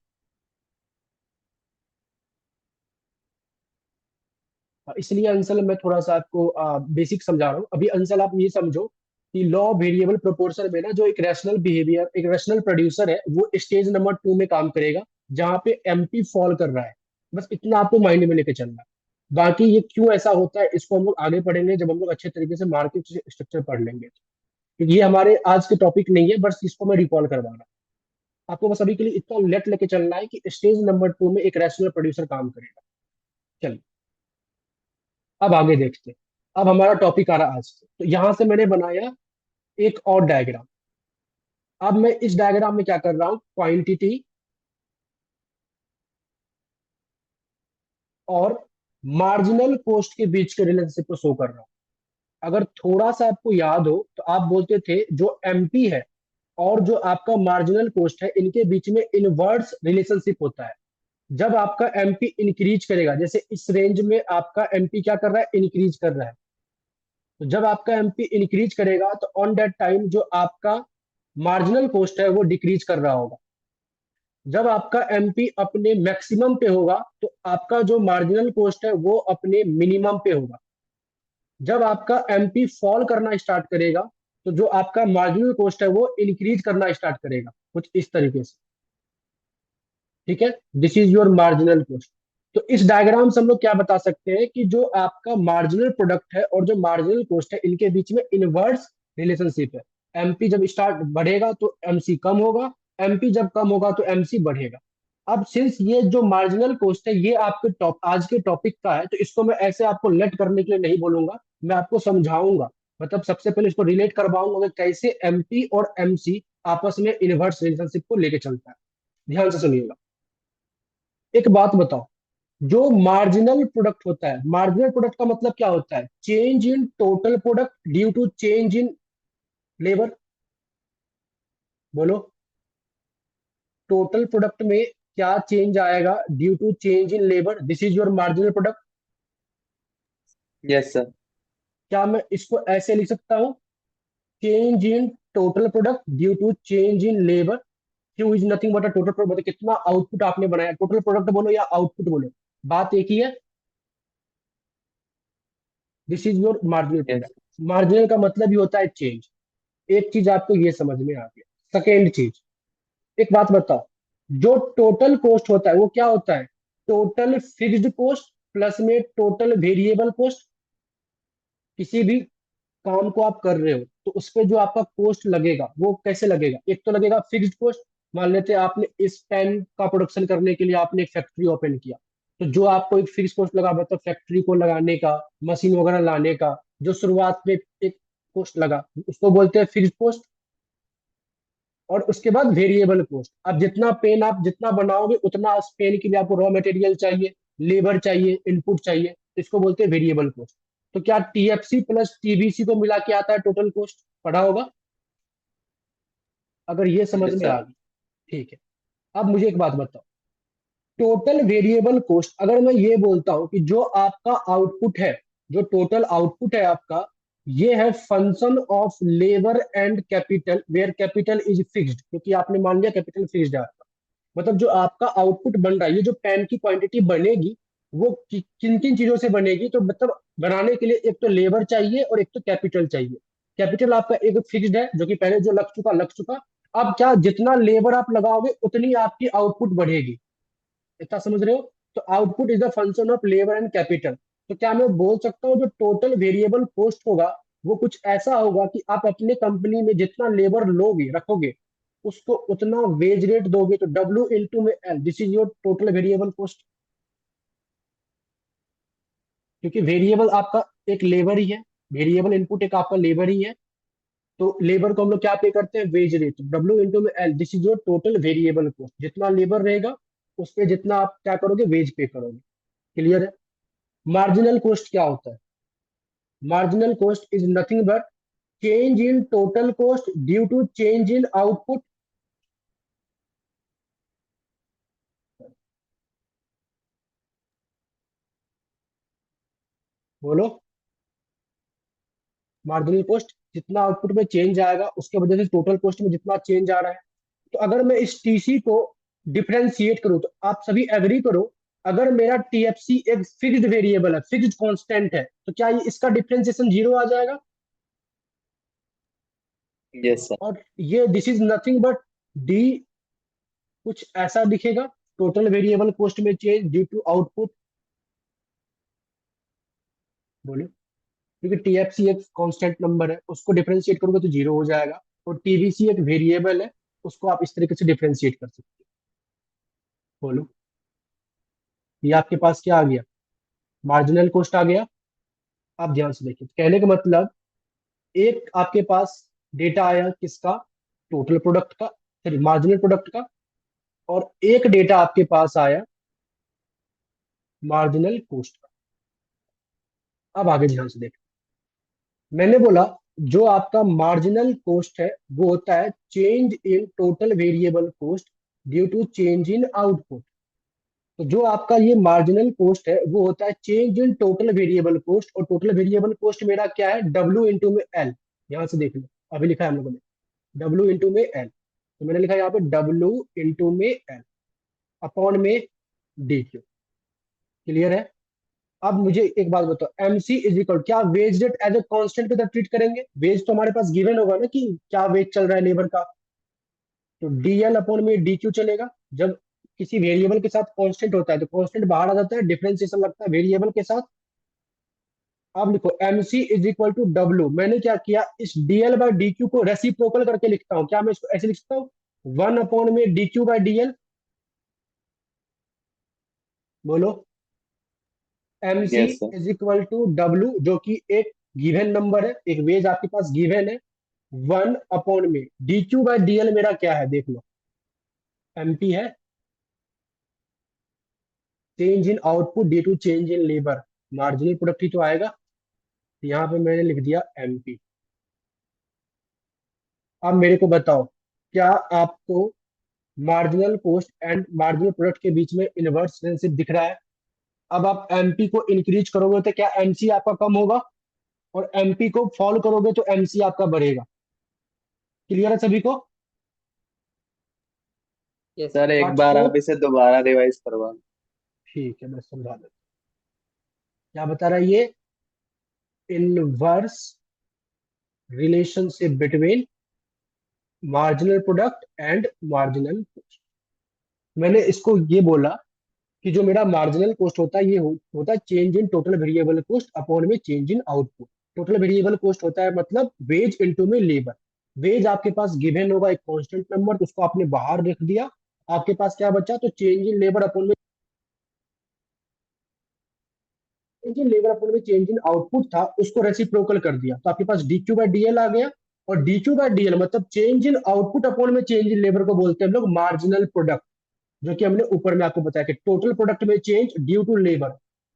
इसलिए अंसल मैं थोड़ा सा आपको बेसिक समझा रहा हूँ अभी। अंसल आप ये समझो कि लॉ वेरिएबल प्रोपोर्शन में ना, जो एक रैशनल बिहेवियर, एक रैशनल प्रोड्यूसर है, वो स्टेज नंबर 2 में काम करेगा, जहां पे एमपी फॉल कर रहा है। बस इतना आपको माइंड में लेके चलना है। बाकी ये क्यों ऐसा होता है, इसको हम लोग आगे पढ़ेंगे, जब हम लोग अच्छे तरीके से मार्केट स्ट्रक्चर पढ़ लेंगे। क्योंकि ये हमारे आज के टॉपिक नहीं है, बस इसको मैं रिकॉल करवा रहा हूँ आपको। बस अभी के लिए इतना लेट लेके चलना है कि स्टेज नंबर 2 में एक रैशनल प्रोड्यूसर काम करेगा। चलिए अब आगे देखते हैं। अब हमारा टॉपिक आ रहा है आज से, तो यहां से मैंने बनाया एक और डायग्राम। अब मैं इस डायग्राम में क्या कर रहा हूं, क्वांटिटी और मार्जिनल कॉस्ट के बीच के रिलेशनशिप को शो कर रहा हूं। अगर थोड़ा सा आपको याद हो तो आप बोलते थे जो एमपी है और जो आपका मार्जिनल कॉस्ट है, इनके बीच में इनवर्स रिलेशनशिप होता है। जब आपका एमपी इंक्रीज करेगा, जैसे इस रेंज में आपका एमपी क्या कर रहा है, इंक्रीज कर रहा है, तो जब आपका एमपी इंक्रीज करेगा तो ऑन दैट टाइम जो आपका मार्जिनल कॉस्ट है वो डिक्रीज कर रहा होगा। जब आपका एमपी अपने मैक्सिमम पे होगा तो आपका जो मार्जिनल कॉस्ट है वो अपने मिनिमम पे होगा। जब आपका एमपी फॉल करना स्टार्ट करेगा तो जो आपका मार्जिनल कॉस्ट है वो इंक्रीज करना स्टार्ट करेगा, कुछ इस तरीके से। ठीक है, this is your marginal cost. तो इस डायग्राम से हम लोग क्या बता सकते हैं कि जो आपका मार्जिनल प्रोडक्ट है और जो मार्जिनल कॉस्ट है, इनके बीच में इनवर्स रिलेशनशिप है। एमपी जब स्टार्ट बढ़ेगा तो एमसी कम होगा, एमपी जब कम होगा तो एमसी बढ़ेगा। अब सिंस ये जो मार्जिनल कॉस्ट है ये आपके आज के टॉपिक का है, तो इसको मैं ऐसे आपको लेट करने के लिए नहीं बोलूंगा, मैं आपको समझाऊंगा। मतलब सबसे पहले इसको रिलेट करवाऊंगा कि कैसे एमपी और एमसी आपस में इनवर्स रिलेशनशिप को लेके चलता है। ध्यान से सुनिएगा। एक बात बताओ, जो मार्जिनल प्रोडक्ट होता है, मार्जिनल प्रोडक्ट का मतलब क्या होता है, change in total product due to change in labour. बोलो, टोटल प्रोडक्ट में क्या चेंज आएगा due to change in labour, this is your marginal product. Yes sir. क्या मैं इसको ऐसे लिख सकता हूँ, change in total product due to change in labour, Q is nothing but a total product, मतलब कितना आउटपुट आपने बनाया, टोटल प्रोडक्ट बोलो या आउटपुट बोलो, बात एक ही है। This is your marginal yes. Product. Marginal का मतलब ही होता है चेंज। एक चीज आपको ये समझ में आ गया। सेकेंड चीज, एक बात बताओ, जो टोटल कॉस्ट होता है वो क्या होता है, टोटल फिक्स्ड कॉस्ट प्लस में टोटल वेरिएबल कॉस्ट। किसी भी काम को आप कर रहे हो तो उस पे जो आपका कॉस्ट लगेगा वो कैसे लगेगा, एक तो लगेगा फिक्स्ड कॉस्ट। मान लेते हैं आपने इस पेन का प्रोडक्शन करने के लिए आपने एक फैक्ट्री ओपन किया, तो जो आपको एक फिक्स कॉस्ट लगा, मतलब फैक्ट्री को लगाने का, मशीन वगैरह लाने का, जो शुरुआत में एक कॉस्ट लगा, उसको बोलते हैं फिक्स्ड कॉस्ट। और उसके बाद वेरिएबल कॉस्ट, अब जितना पेन आप जितना बनाओगे उतना उस पेन के लिए आपको रॉ मटेरियल चाहिए, लेबर चाहिए, इनपुट चाहिए, इसको बोलते हैं वेरिएबल कॉस्ट। तो क्या टीएफसी प्लस टीबीसी को मिला के आता है टोटल कॉस्ट, पढ़ा होगा अगर ये समझ यस में आ सर। गई। ठीक है, अब मुझे एक बात बताओ, टोटल वेरिएबल कॉस्ट अगर मैं ये बोलता हूं कि जो आपका आउटपुट है, जो टोटल आउटपुट है आपका, ये है function of labour and capital where capital is fixed, क्योंकि आपने मान लिया कैपिटल फिक्स्ड है। मतलब जो आपका आउटपुट बन रहा है, ये जो पेन की क्वांटिटी बनेगी, वो किन किन चीजों से बनेगी, तो मतलब बनाने के लिए एक तो लेबर चाहिए और एक तो कैपिटल चाहिए। कैपिटल आपका एक फिक्स्ड है, जो कि पहले जो लग चुका। अब क्या, जितना लेबर आप लगाओगे उतनी आपकी आउटपुट बढ़ेगी। इतना समझ रहे हो? तो output is the function of labour and capital. तो क्या मैं बोल सकता हूँ जो टोटल वेरिएबल कॉस्ट होगा वो कुछ ऐसा होगा कि आप अपने कंपनी में जितना लेबर लोगे रखोगे, उसको उतना वेज रेट दोगे, तो डब्ल्यू इंटू में L, this is your total variable cost. क्योंकि वेरिएबल आपका एक लेबर ही है, वेरिएबल इनपुट एक आपका लेबर ही है, तो लेबर को हम लोग क्या पे करते हैं, वेज रेट, डब्ल्यू इंटू में L, this is your total variable cost. जितना लेबर रहेगा उस पे जितना आप क्या करोगे, वेज पे करोगे। क्लियर है? मार्जिनल कॉस्ट क्या होता है, marginal cost is nothing but change in total cost due to change in output. बोलो। मार्जिनल कॉस्ट जितना आउटपुट में चेंज आएगा उसके वजह से टोटल कॉस्ट में जितना चेंज आ रहा है। तो अगर मैं इस टीसी को डिफरेंशिएट करूं तो आप सभी एग्री करो, अगर मेरा टीएफसी एक फिक्स्ड वेरिएबल है, फिक्स्ड कांस्टेंट है, तो क्या ये इसका डिफरेंशिएशन जीरो आ जाएगा? Yes sir. और ये this is nothing but D, कुछ ऐसा दिखेगा, टोटल वेरिएबल कॉस्ट में चेंज ड्यू टू आउटपुट। बोलो। क्योंकि टीएफसी एक कांस्टेंट नंबर है, उसको डिफरेंशिएट करोगे तो जीरो हो जाएगा, और टीवीसी एक वेरिएबल है, उसको आप इस तरीके से डिफरेंशिएट कर सकते हो। बोलो। ये आपके पास क्या आ गया? मार्जिनल कॉस्ट आ गया। आप ध्यान से देखिए, कहने का मतलब, एक आपके पास डेटा आया किसका? टोटल प्रोडक्ट का, सॉरी मार्जिनल प्रोडक्ट का। और एक डेटा आपके पास आया मार्जिनल कॉस्ट का। अब आगे ध्यान से देखिए, मैंने बोला जो आपका मार्जिनल कॉस्ट है वो होता है change in total variable cost due to change in output. तो जो आपका ये मार्जिनल कॉस्ट है वो होता है change in total variable cost, और टोटल वेरिएबल कॉस्ट मेरा क्या है? डब्ल्यू इंटू में एल। यहाँ से देख लो, अभी लिखा है हम लोगों ने डब्ल्यू इंटू में एल। तो मैंने लिखा है यहाँ पे डब्ल्यू इंटू में एल अपॉन में डी क्यू। क्लियर है? अब मुझे एक बात बताओ, एमसी इज इक्वल, क्या wage rate as a constant की तरह ट्रीट करेंगे? वेज तो हमारे पास गिवन होगा ना कि क्या वेज चल रहा है लेबर का। तो डीएल अपॉन में डी क्यू चलेगा। जब किसी वेरिएबल के साथ कांस्टेंट होता है तो कांस्टेंट बाहर आ जाता है, डिफरेंशिएशन लगता है वेरिएबल के साथ। अब लिखो M C is equal to W. मैंने क्या किया, इस डीएल बाई डी क्यू को रेसिप्रोकल करके लिखता हूँ। क्या मैं इसको ऐसे लिख सकता हूँ? वन अपॉन में डी क्यू बाई डीएल। बोलो। M C yes sir. Is equal to W, जो कि एक गिवन नंबर है, एक वेज आपके पास गिवन है, वन अपॉन में डी क्यू बाई डीएल मेरा क्या है देख लो, एमपी है, change in output due to change in labour. Marginal product ही तो आएगा। तो यहाँ पे मैंने लिख दिया एमपी। अब मेरे को बताओ, क्या आपको marginal cost and marginal product के बीच में इनवर्स रिलेशनशिप दिख रहा है? अब आप एमपी को इंक्रीज करोगे तो क्या एमसी आपका कम होगा? और एमपी को फॉलो करोगे तो एमसी आपका बढ़ेगा। क्लियर है सभी को? Yes sir sir. एक आज बार को आप इसे दोबारा रिवाइज करवा। ठीक है, मैं समझा देता हूं। क्या बता रहा है ये? Inverse relationship between marginal product and marginal cost. मैंने इसको ये बोला कि जो मेरा मार्जिनल कॉस्ट होता है ये होता है change in total variable cost upon में change in output. Total variable cost होता है मतलब वेज इनटू में लेबर। वेज आपके पास गिवन होगा एक कांस्टेंट नंबर, तो उसको आपने बाहर रख दिया, आपके पास क्या बचा? तो चेंज इन लेबर अपॉन में चेंज इन लेबर अपॉन में चेंज इन आउटपुट था, उसको रेसिप्रोकल कर दिया, तो आपके पास डीक्यू बाई डीएल आ गया। और डीक्यू बाई डीएल मतलब चेंज इन आउटपुट अपॉन में चेंज इन लेबर को बोलते हैं हम लोग मार्जिनल प्रोडक्ट। जो कि हमने ऊपर में आपको बताया कि टोटल प्रोडक्ट में चेंज ड्यू टू लेबर,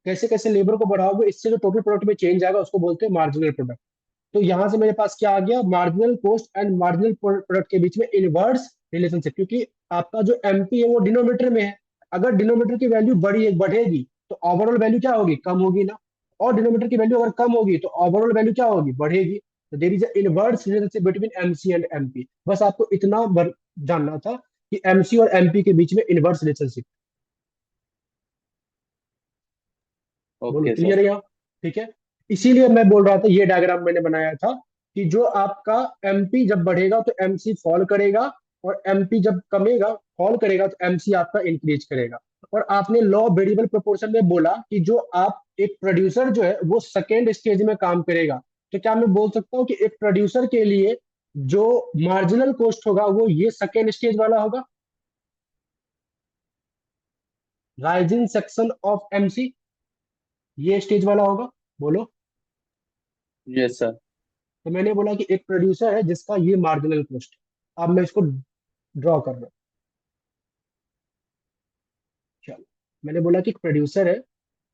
कैसे कैसे लेबर को बढ़ाओगे इससे जो टोटल प्रोडक्ट में चेंज आएगा उसको बोलते हैं मार्जिनल प्रोडक्ट। तो यहां से मेरे पास क्या आ गया? Marginal cost and marginal product के बीच में इनवर्स रिलेशनशिप, क्योंकि आपका जो एमपी है वो डिनोमिनेटर में है। अगर डिनोमिनेटर की वैल्यू बढ़ेगी तो ओवरऑल वैल्यू क्या होगी? कम होगी ना। और डिनोमिनेटर की वैल्यू अगर कम होगी तो ओवरऑल वैल्यू क्या होगी? बढ़ेगी। तो there is inverse relationship between MC and MP. बस आपको इतना जानना था कि एमसी और एमपी के बीच में इनवर्स रिलेशनशिप। बोलो, ओके क्लियर सर। है यहाँ? ठीक है। इसीलिए मैं बोल रहा था, ये डायग्राम मैंने बनाया था कि जो आपका एमपी जब बढ़ेगा तो एमसी फॉल करेगा, और एमपी जब कमेगा फॉल करेगा तो एमसी आपका इंक्रीज करेगा। और आपने लॉ वेरिएबल प्रोपोर्शन में बोला कि जो आप एक प्रोड्यूसर जो है वो सेकेंड स्टेज में काम करेगा। तो क्या मैं बोल सकता हूँ कि एक प्रोड्यूसर के लिए जो मार्जिनल कॉस्ट होगा वो ये सेकेंड स्टेज वाला होगा, राइजिंग सेक्शन ऑफ एमसी, ये स्टेज वाला होगा। बोलो। Yes sir. तो मैंने बोला कि एक प्रोड्यूसर है जिसका ये मार्जिनल कॉस्ट है। अब मैं इसको ड्रॉ कर रहा हूँ। चलो, मैंने बोला कि एक प्रोड्यूसर है।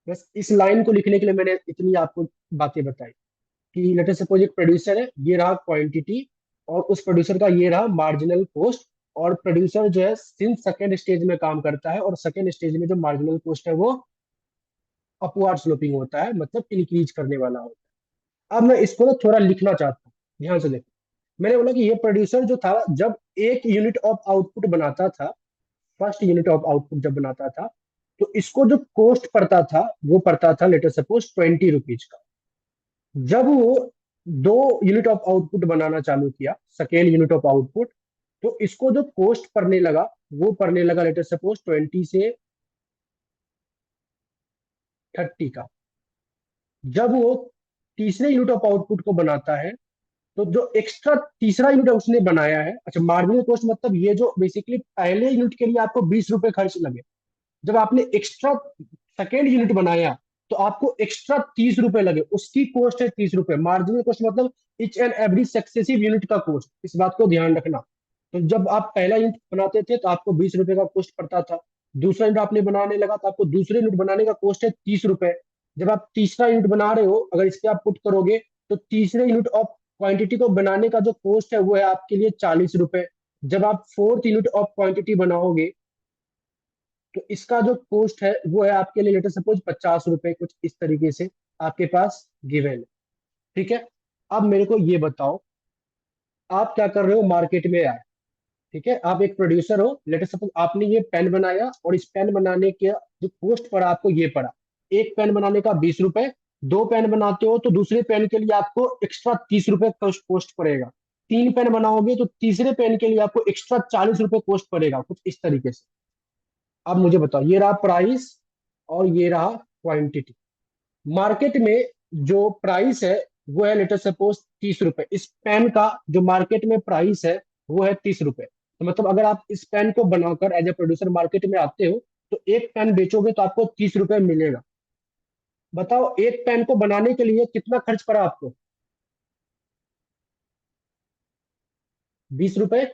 बस इस लाइन को लिखने के लिए मैंने इतनी आपको बातें बताई कि लेट अस सपोज एक प्रोड्यूसर है, ये रहा क्वांटिटी, और उस प्रोड्यूसर का ये रहा मार्जिनल कॉस्ट। और प्रोड्यूसर जो है सिंस सेकेंड स्टेज में काम करता है, और सेकेंड स्टेज में जो मार्जिनल कॉस्ट है वो अपवार्ड स्लोपिंग होता है, मतलब इंक्रीज करने वाला होता है। अब मैं इसको ना थोड़ा लिखना चाहता हूँ, ध्यान से देखो। मैंने बोला कि ये प्रोड्यूसर जो था, जब एक यूनिट ऑफ आउटपुट बनाता था, फर्स्ट यूनिट ऑफ आउटपुट जब बनाता था, तो इसको जो कॉस्ट पड़ता था वो पड़ता था लेटर सपोज 20 रुपीज का। जब वो दो यूनिट ऑफ आउटपुट बनाना चालू किया, सेकेंड यूनिट ऑफ आउटपुट, तो इसको जो कॉस्ट पड़ने लगा वो पड़ने लगा लेटर सपोज 20 से 30 का। जब वो तीसरे यूनिट ऑफ आउटपुट को बनाता है, तो जो एक्स्ट्रा तीसरा यूनिट उसने बनाया है, अच्छा मार्जिनल कॉस्ट मतलब ये जो बेसिकली पहले यूनिट के लिए आपको 20 रुपए खर्च लगे, जब आपने एक्स्ट्रा सेकेंड यूनिट बनाया तो आपको एक्स्ट्रा 30 रुपए लगे, उसकी कॉस्ट है 30 रुपए। मार्जिनल कॉस्ट मतलब each and every successive unit का कॉस्ट, इस बात को ध्यान रखना। तो जब आप पहला यूनिट बनाते थे तो आपको 20 रुपए का कॉस्ट पड़ता था, दूसरा यूनिट आपने बनाने लगा तो आपको दूसरे यूनिट बनाने का कॉस्ट है 30 रुपए। जब आप तीसरा यूनिट बना रहे हो, अगर इस पे आप पुट करोगे, तो तीसरे यूनिट ऑफ क्वांटिटी को बनाने का जो कॉस्ट है वो है आपके लिए 40 रुपए। जब आप फोर्थ यूनिट ऑफ क्वांटिटी बनाओगे तो इसका जो कॉस्ट है वो है आपके लिए लेटर सपोज 50 रुपए, कुछ इस तरीके से आपके पास गिवन है। ठीक है। अब मेरे को ये बताओ, आप क्या कर रहे हो, मार्केट में आए, ठीक है, आप एक प्रोड्यूसर हो, लेटर सपोज आपने ये पेन बनाया और इस पेन बनाने के जो कॉस्ट पड़ा आपको ये पड़ा, एक पेन बनाने का 20 रुपए। दो पेन बनाते हो तो दूसरे पेन के लिए आपको एक्स्ट्रा 30 रुपए कॉस्ट पड़ेगा। तीन पेन बनाओगे तो तीसरे पेन के लिए आपको एक्स्ट्रा 40 रुपए कॉस्ट पड़ेगा, कुछ इस तरीके से। अब मुझे बताओ, ये रहा प्राइस और ये रहा क्वांटिटी। मार्केट में जो प्राइस है वो है लेटर सपोज 30 रुपए। इस पेन का जो मार्केट में प्राइस है वो है 30 रुपए। तो मतलब अगर आप इस पेन को बनाकर एज ए प्रोड्यूसर मार्केट में आते हो तो एक पेन बेचोगे तो आपको 30 रुपए मिलेगा। बताओ एक पेन को बनाने के लिए कितना खर्च पड़ा आपको, 20 रुपए।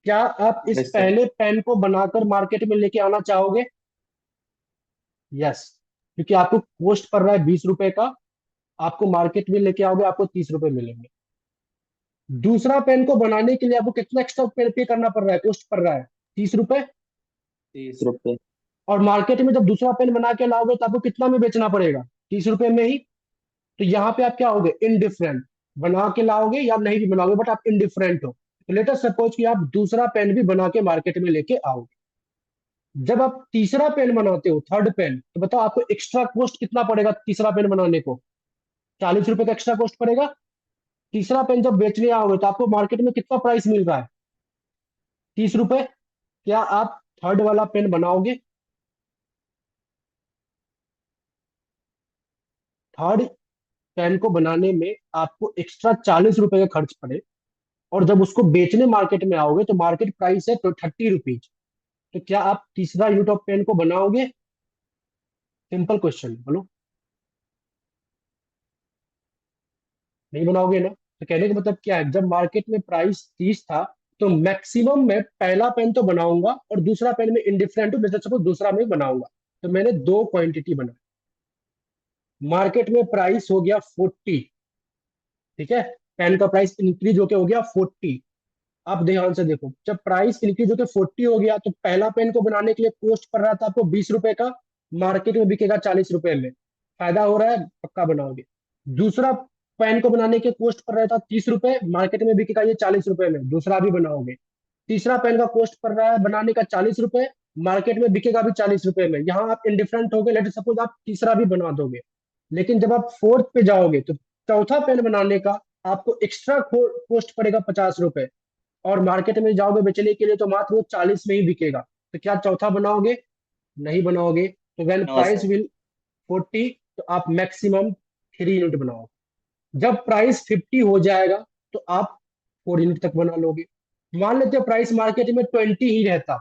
क्या आप इस यस सर। पहले पेन को बनाकर मार्केट में लेके आना चाहोगे? यस, क्योंकि आपको कॉस्ट पड़ रहा है 20 रुपए का, आपको मार्केट में लेके आओगे आपको 30 रुपए मिलेंगे। दूसरा पेन को बनाने के लिए आपको कितना एक्स्ट्रा पे करना पड़ रहा है, कॉस्ट पड़ रहा है 30 रुपए। 30 रुपए। और मार्केट में जब दूसरा पेन बना के लाओगे तो आपको कितना में बेचना पड़ेगा, 30 रुपए में ही। तो यहाँ पे आप क्या होगे, इनडिफरेंट। बना के लाओगे या नहीं भी बनाओगे बट आप इनडिफरेंट हो। तो लेट अस सपोज कि आप दूसरा पेन भी बना के मार्केट में लेके आओगे। जब आप तीसरा पेन बनाते हो, थर्ड पेन, तो बताओ आपको एक्स्ट्रा कॉस्ट कितना पड़ेगा तीसरा पेन बनाने को, 40 रुपए का एक्स्ट्रा कॉस्ट पड़ेगा। तीसरा पेन जब बेचने आओगे तो आपको मार्केट में कितना प्राइस मिल रहा है, 30 रुपए। क्या आप थर्ड वाला पेन बनाओगे? थर्ड पेन को बनाने में आपको एक्स्ट्रा 40 रुपए का खर्च पड़े, और जब उसको बेचने मार्केट में आओगे तो मार्केट प्राइस है तो 30 रुपीज। तो क्या आप तीसरा यूनिट ऑफ पेन को बनाओगे? सिंपल क्वेश्चन, बोलो। नहीं बनाओगे ना। तो कहने का मतलब क्या है, जब मार्केट में प्राइस 30 था तो मैक्सिमम मैं पहला पेन तो बनाऊंगा और दूसरा पेन में इंडिफरेंट हूँ, जैसे सपोज दूसरा में बनाऊंगा। तो मैंने दो क्वांटिटी बनाई, मार्केट में प्राइस हो गया 40, ठीक है, पेन का प्राइस इंक्रीज होके हो गया 40। आप ध्यान से देखो, जब प्राइस इंक्रीज होकर 40 हो गया तो पहला पेन को बनाने के लिए कॉस्ट पड़ रहा था आपको 20 रुपए का, मार्केट में बिकेगा 40 रुपए में, फायदा हो रहा है, पक्का बनाओगे। दूसरा पेन को बनाने के कॉस्ट पड़ रहा था 30 रुपए, मार्केट में बिकेगा ये 40 रुपए में, दूसरा भी बनाओगे। तीसरा पेन का कॉस्ट पड़ रहा है बनाने का 40 रुपए, मार्केट में बिकेगा भी 40 रुपए में, यहाँ आप इंडिफरेंट हो गए, लेट सपोज आप तीसरा भी बना दोगे। लेकिन जब आप फोर्थ पे जाओगे तो चौथा पेन बनाने का आपको एक्स्ट्रा कॉस्ट पड़ेगा 50 रुपए, और मार्केट में जाओगे बेचने के लिए तो मात्र वो 40 में ही बिकेगा। तो क्या चौथा बनाओगे? नहीं बनाओगे। तो when no price sir. Will 40, तो आप मैक्सिमम 3 यूनिट बनाओगे। जब प्राइस 50 हो जाएगा तो आप 4 यूनिट तक बना लोगे। मान लेते हो प्राइस मार्केट में 20 ही रहता,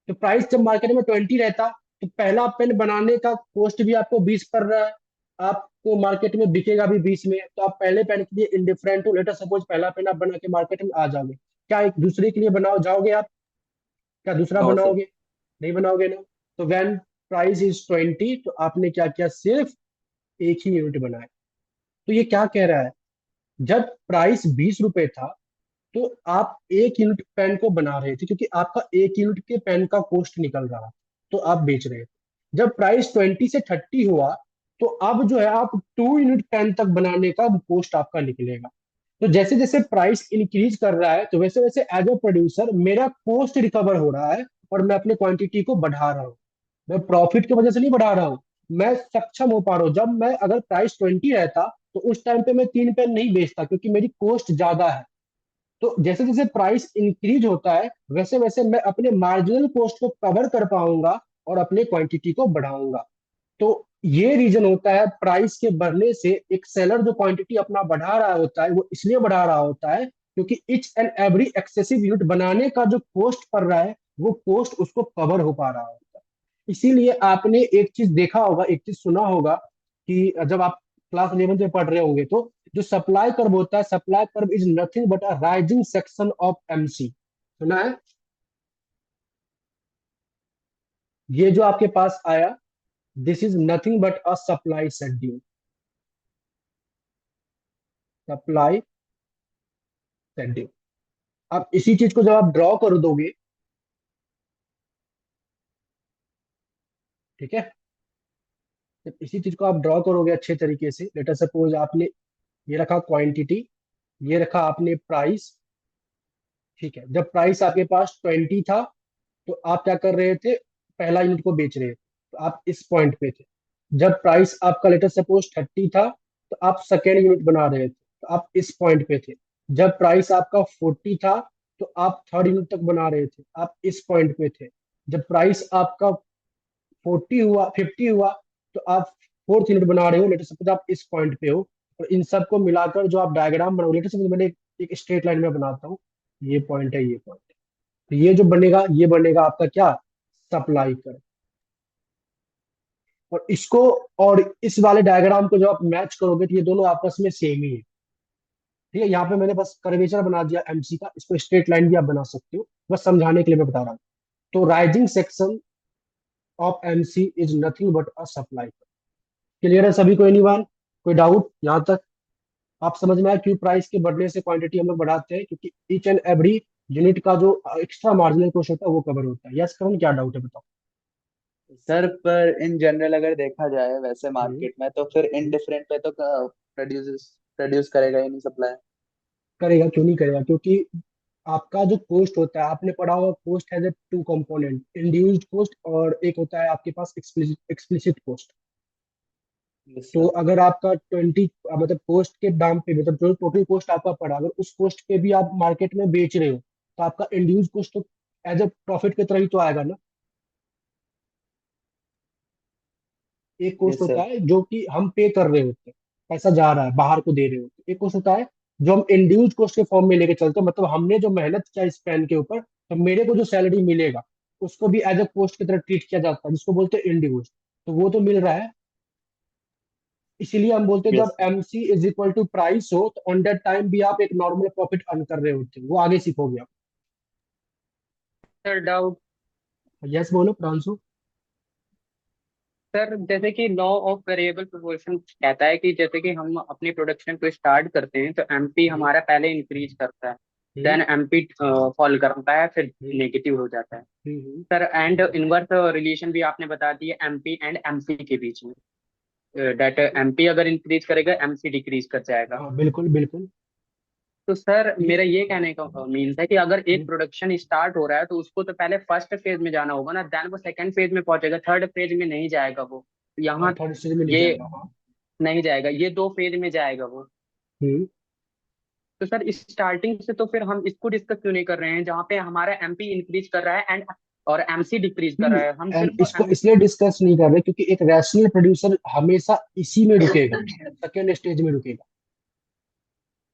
तो प्राइस जब मार्केट में 20 रहता तो पहला पेन बनाने का कॉस्ट भी आपको 20 पड़ रहा है, आपको मार्केट में बिकेगा भी 20 में, तो आप पहले पेन के लिए इंडिफरेंट हो। लेटर सपोज पहला पेन आप बना के मार्केट में आ जाओगे, क्या एक दूसरे के लिए बनाओ जाओगे आप? क्या दूसरा नो सर। बनाओगे? नहीं बनाओगे ना। तो व्हेन प्राइस इज 20, तो आपने क्या किया, सिर्फ एक ही यूनिट बनाया। तो ये क्या कह रहा है, जब प्राइस 20 रुपए था तो आप एक यूनिट पेन को बना रहे थे, क्योंकि आपका एक यूनिट के पेन का कॉस्ट निकल रहा, तो आप बेच रहे थे। जब प्राइस 20 से 30 हुआ, तो अब जो है आप 2 यूनिट पेन तक बनाने का कॉस्ट आपका निकलेगा। तो जैसे जैसे प्राइस इंक्रीज कर रहा है, तो वैसे वैसे एज ए प्रोड्यूसर मेरा कॉस्ट रिकवर हो रहा है, और मैं अपने क्वांटिटी को बढ़ा रहा हूँ। मैं प्रॉफिट की वजह से नहीं बढ़ा रहा हूँ, मैं सक्षम हो पा रहा हूँ। जब मैं अगर प्राइस 20 रहता, तो उस टाइम पे मैं 3 पेन नहीं बेचता, क्योंकि मेरी कॉस्ट ज्यादा है। तो जैसे जैसे प्राइस इंक्रीज होता है, वैसे वैसे मैं अपने मार्जिनल कॉस्ट को कवर कर पाऊंगा और अपने क्वांटिटी को बढ़ाऊंगा। तो ये रीजन होता है प्राइस के बढ़ने से। एक सेलर जो क्वांटिटी अपना बढ़ा रहा होता है, वो इसलिए बढ़ा रहा होता है क्योंकि each and every excessive unit बनाने का जो कॉस्ट पड़ रहा है, वो कॉस्ट उसको कवर हो पा रहा होता है। इसीलिए आपने एक चीज देखा होगा, एक चीज सुना होगा कि जब आप क्लास 11 में पढ़ रहे होंगे, तो जो सप्लाई कर्व होता है, supply curve is nothing but a rising section of MC. सुना है? ये जो आपके पास आया, this is nothing but a supply schedule. Supply schedule. अब इसी चीज को जब आप ड्रॉ कर दोगे, ठीक है, जब इसी चीज को आप ड्रॉ करोगे अच्छे तरीके से, लेट अस सपोज आपने ये रखा क्वांटिटी, ये रखा आपने प्राइस। ठीक है, जब प्राइस आपके पास 20 था, तो आप क्या कर रहे थे? पहला यूनिट को बेच रहे थे, तो आप इस पॉइंट पे थे। जब प्राइस आपका लेटर सपोज 30 था, तो आप सेकेंड यूनिट बना रहे थे, तो आप इस पॉइंट पे थे। जब प्राइस आपका 40 था, तो आप थर्ड यूनिट तक बना रहे थे, आप इस पॉइंट पे थे। जब प्राइस आपका 50 हुआ, तो आप फोर्थ यूनिट बना रहे हो, लेटर सपोज आप इस पॉइंट पे हो। और इन सबको मिलाकर जो आप डायग्राम बनाओ, लेटर सपोज मैंने एक स्ट्रेट लाइन में बनाता हूँ, ये पॉइंट है, ये पॉइंट है। तो ये जो बनेगा, ये बनेगा आपका क्या? सप्लाई कर। और इसको और इस वाले डायग्राम को जब आप मैच करोगे, तो ये दोनों आपस में सेम ही है। ठीक है, यहाँ पे मैंने बस कर्वेचर बना दिया एमसी का, इसको स्ट्रेट लाइन भी आप बना सकते हो, बस समझाने के लिए मैं बता रहा हूँ। तो rising section of MC is nothing but a supply. Clear है सभी को? एनीवन? कोई डाउट यहाँ तक? आप समझ में आया क्यों प्राइस के बढ़ने से क्वांटिटी हम लोग बढ़ाते हैं? क्योंकि ईच एंड एवरी यूनिट का जो एक्स्ट्रा मार्जिनल कॉस्ट होता है, वो कवर होता है। यस करण, क्या डाउट है बताओ? सर पर इन जनरल अगर देखा जाए वैसे हम्म, मार्केट में, तो फिर हम्म। इनडिफरेंट पे तो प्रोड्यूस प्रोड्यूस करेगा ही नहीं सप्लाई। करेगा, क्यों नहीं करेगा? क्योंकि आपका जो कॉस्ट होता है, आपने पढ़ा होगा, cost has a two component, induced cost और एक होता है आपके पास एक्सप्लिसिट कॉस्ट। यस तो सर। अगर आपका 20 मतलब कॉस्ट के दाम पे, मतलब जो टोटल कॉस्ट आपका पड़ा, अगर उस कॉस्ट पे भी आप मार्केट में बेच रहे हो, तो आपका इंड्यूस्ड कॉस्ट तो एज ए प्रॉफिट की तरह ही तो आएगा ना। एक कॉस्ट यस होता सर। है जो कि हम पे कर रहे होते हैं, पैसा जा रहा है, बाहर को दे रहे होते हैं। एक कॉस्ट होता है जो हम इंड्यूस्ड कॉस्ट के फॉर्म में लेके चलते हैं, मतलब हमने जो मेहनत किया इस पेन के ऊपर, तो मेरे को जो सैलरी मिलेगा, उसको भी एज ए कॉस्ट की तरह ट्रीट किया जाता है, जिसको बोलते हैं इंड्यूस्ड। तो वो तो मिल रहा है। इसीलिए हम बोलते हैं यस जब sir. MC is equal to price हो, तो ऑन दैट टाइम भी आप एक नॉर्मल प्रॉफिट अर्न कर रहे होते हैं। वो आगे सीखोगे आप। Sir doubt. यस बोलो प्रांशु। सर जैसे कि लॉ ऑफ वेरिएबल प्रोपोर्शन कहता है कि जैसे कि हम अपनी प्रोडक्शन को स्टार्ट करते हैं तो एमपी हम्म, हमारा पहले इंक्रीज करता है, हम्म, देन एमपी फॉल करता है, फिर हम्म, नेगेटिव हो जाता है। हम्म, सर एंड इनवर्स रिलेशन भी आपने बता दिया एमपी एंड एमसी के बीच में, डेट हम्म। एमपी अगर इंक्रीज करेगा एमसी डिक्रीज कर जाएगा। हाँ, बिल्कुल बिल्कुल। तो सर ये मेरा ये कहने का मीन्स है कि अगर एक हम्म, प्रोडक्शन स्टार्ट हो रहा है तो उसको तो पहले फर्स्ट फेज में जाना होगा ना, देन वो सेकंड फेज में पहुंचेगा, थर्ड फेज में नहीं जाएगा वो। हाँ, यहाँ थर्ड स्टेज में नहीं ये जाएगा, हाँ। नहीं जाएगा, ये दो फेज में जाएगा वो। हम्म। तो सर स्टार्टिंग से तो फिर हम इसको डिस्कस क्यों नहीं कर रहे हैं जहाँ पे हमारा एमपी इंक्रीज कर रहा है एंड और एमसी डिक्रीज कर नहीं, रहा है, हम एंड सिर्फ इसको इसलिए डिस्कस नहीं कर रहे क्योंकि एक रैशनल प्रोड्यूसर हमेशा इसी में रुकेगा, सेकेंड स्टेज में रुकेगा।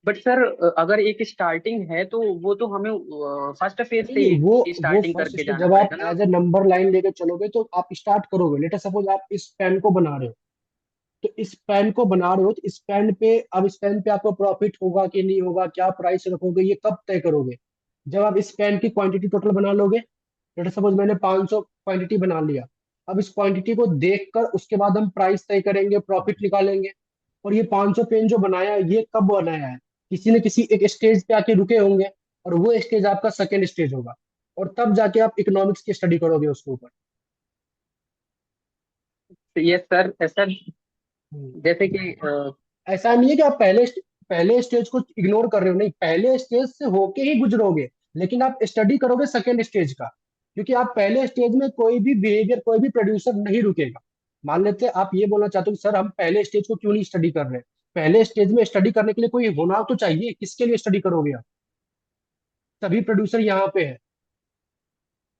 बट सर अगर एक स्टार्टिंग है तो वो तो हमें फर्स्ट फेज नहीं से नहीं, ही वो स्टार्टिंग फर्स्ट करके स्टेज जाना जब आप पड़ेगा ना। एज ए नंबर लाइन लेके चलोगे, तो आप स्टार्ट करोगे। लेटर सपोज आप इस पेन को बना रहे हो, तो इस पेन को बना रहे हो, तो इस पेन पे, अब इस पेन पे आपको प्रॉफिट होगा कि नहीं होगा, क्या प्राइस रखोगे, ये कब तय करोगे? जब आप इस पेन की क्वांटिटी टोटल बना लोगे। लेटर सपोज मैंने 500 क्वांटिटी बना लिया। अब इस क्वांटिटी को देखकर उसके बाद हम प्राइस तय करेंगे, प्रॉफिट निकालेंगे। और ये 500 पेन जो बनाया है, ये कब बनाया है? किसी न किसी एक स्टेज पे आके रुके होंगे, और वो स्टेज आपका सेकेंड स्टेज होगा। और तब जाके आप इकोनॉमिक्स की स्टडी करोगे उसके ऊपर। ये सर सर हम्म। जैसे कि ऐसा नहीं है कि आप पहले स्टेज को इग्नोर कर रहे हो, नहीं, पहले स्टेज से होके ही गुजरोगे, लेकिन आप स्टडी करोगे सेकेंड स्टेज का, क्योंकि आप पहले स्टेज में कोई भी बिहेवियर, कोई भी प्रोड्यूसर नहीं रुकेगा। मान लेते हैं आप ये बोलना चाहते हो कि सर हम पहले स्टेज को क्यों नहीं स्टडी कर रहे? पहले स्टेज में स्टडी करने के लिए कोई होना तो चाहिए, किसके लिए स्टडी करोगे आप? सभी प्रोड्यूसर यहाँ पे है,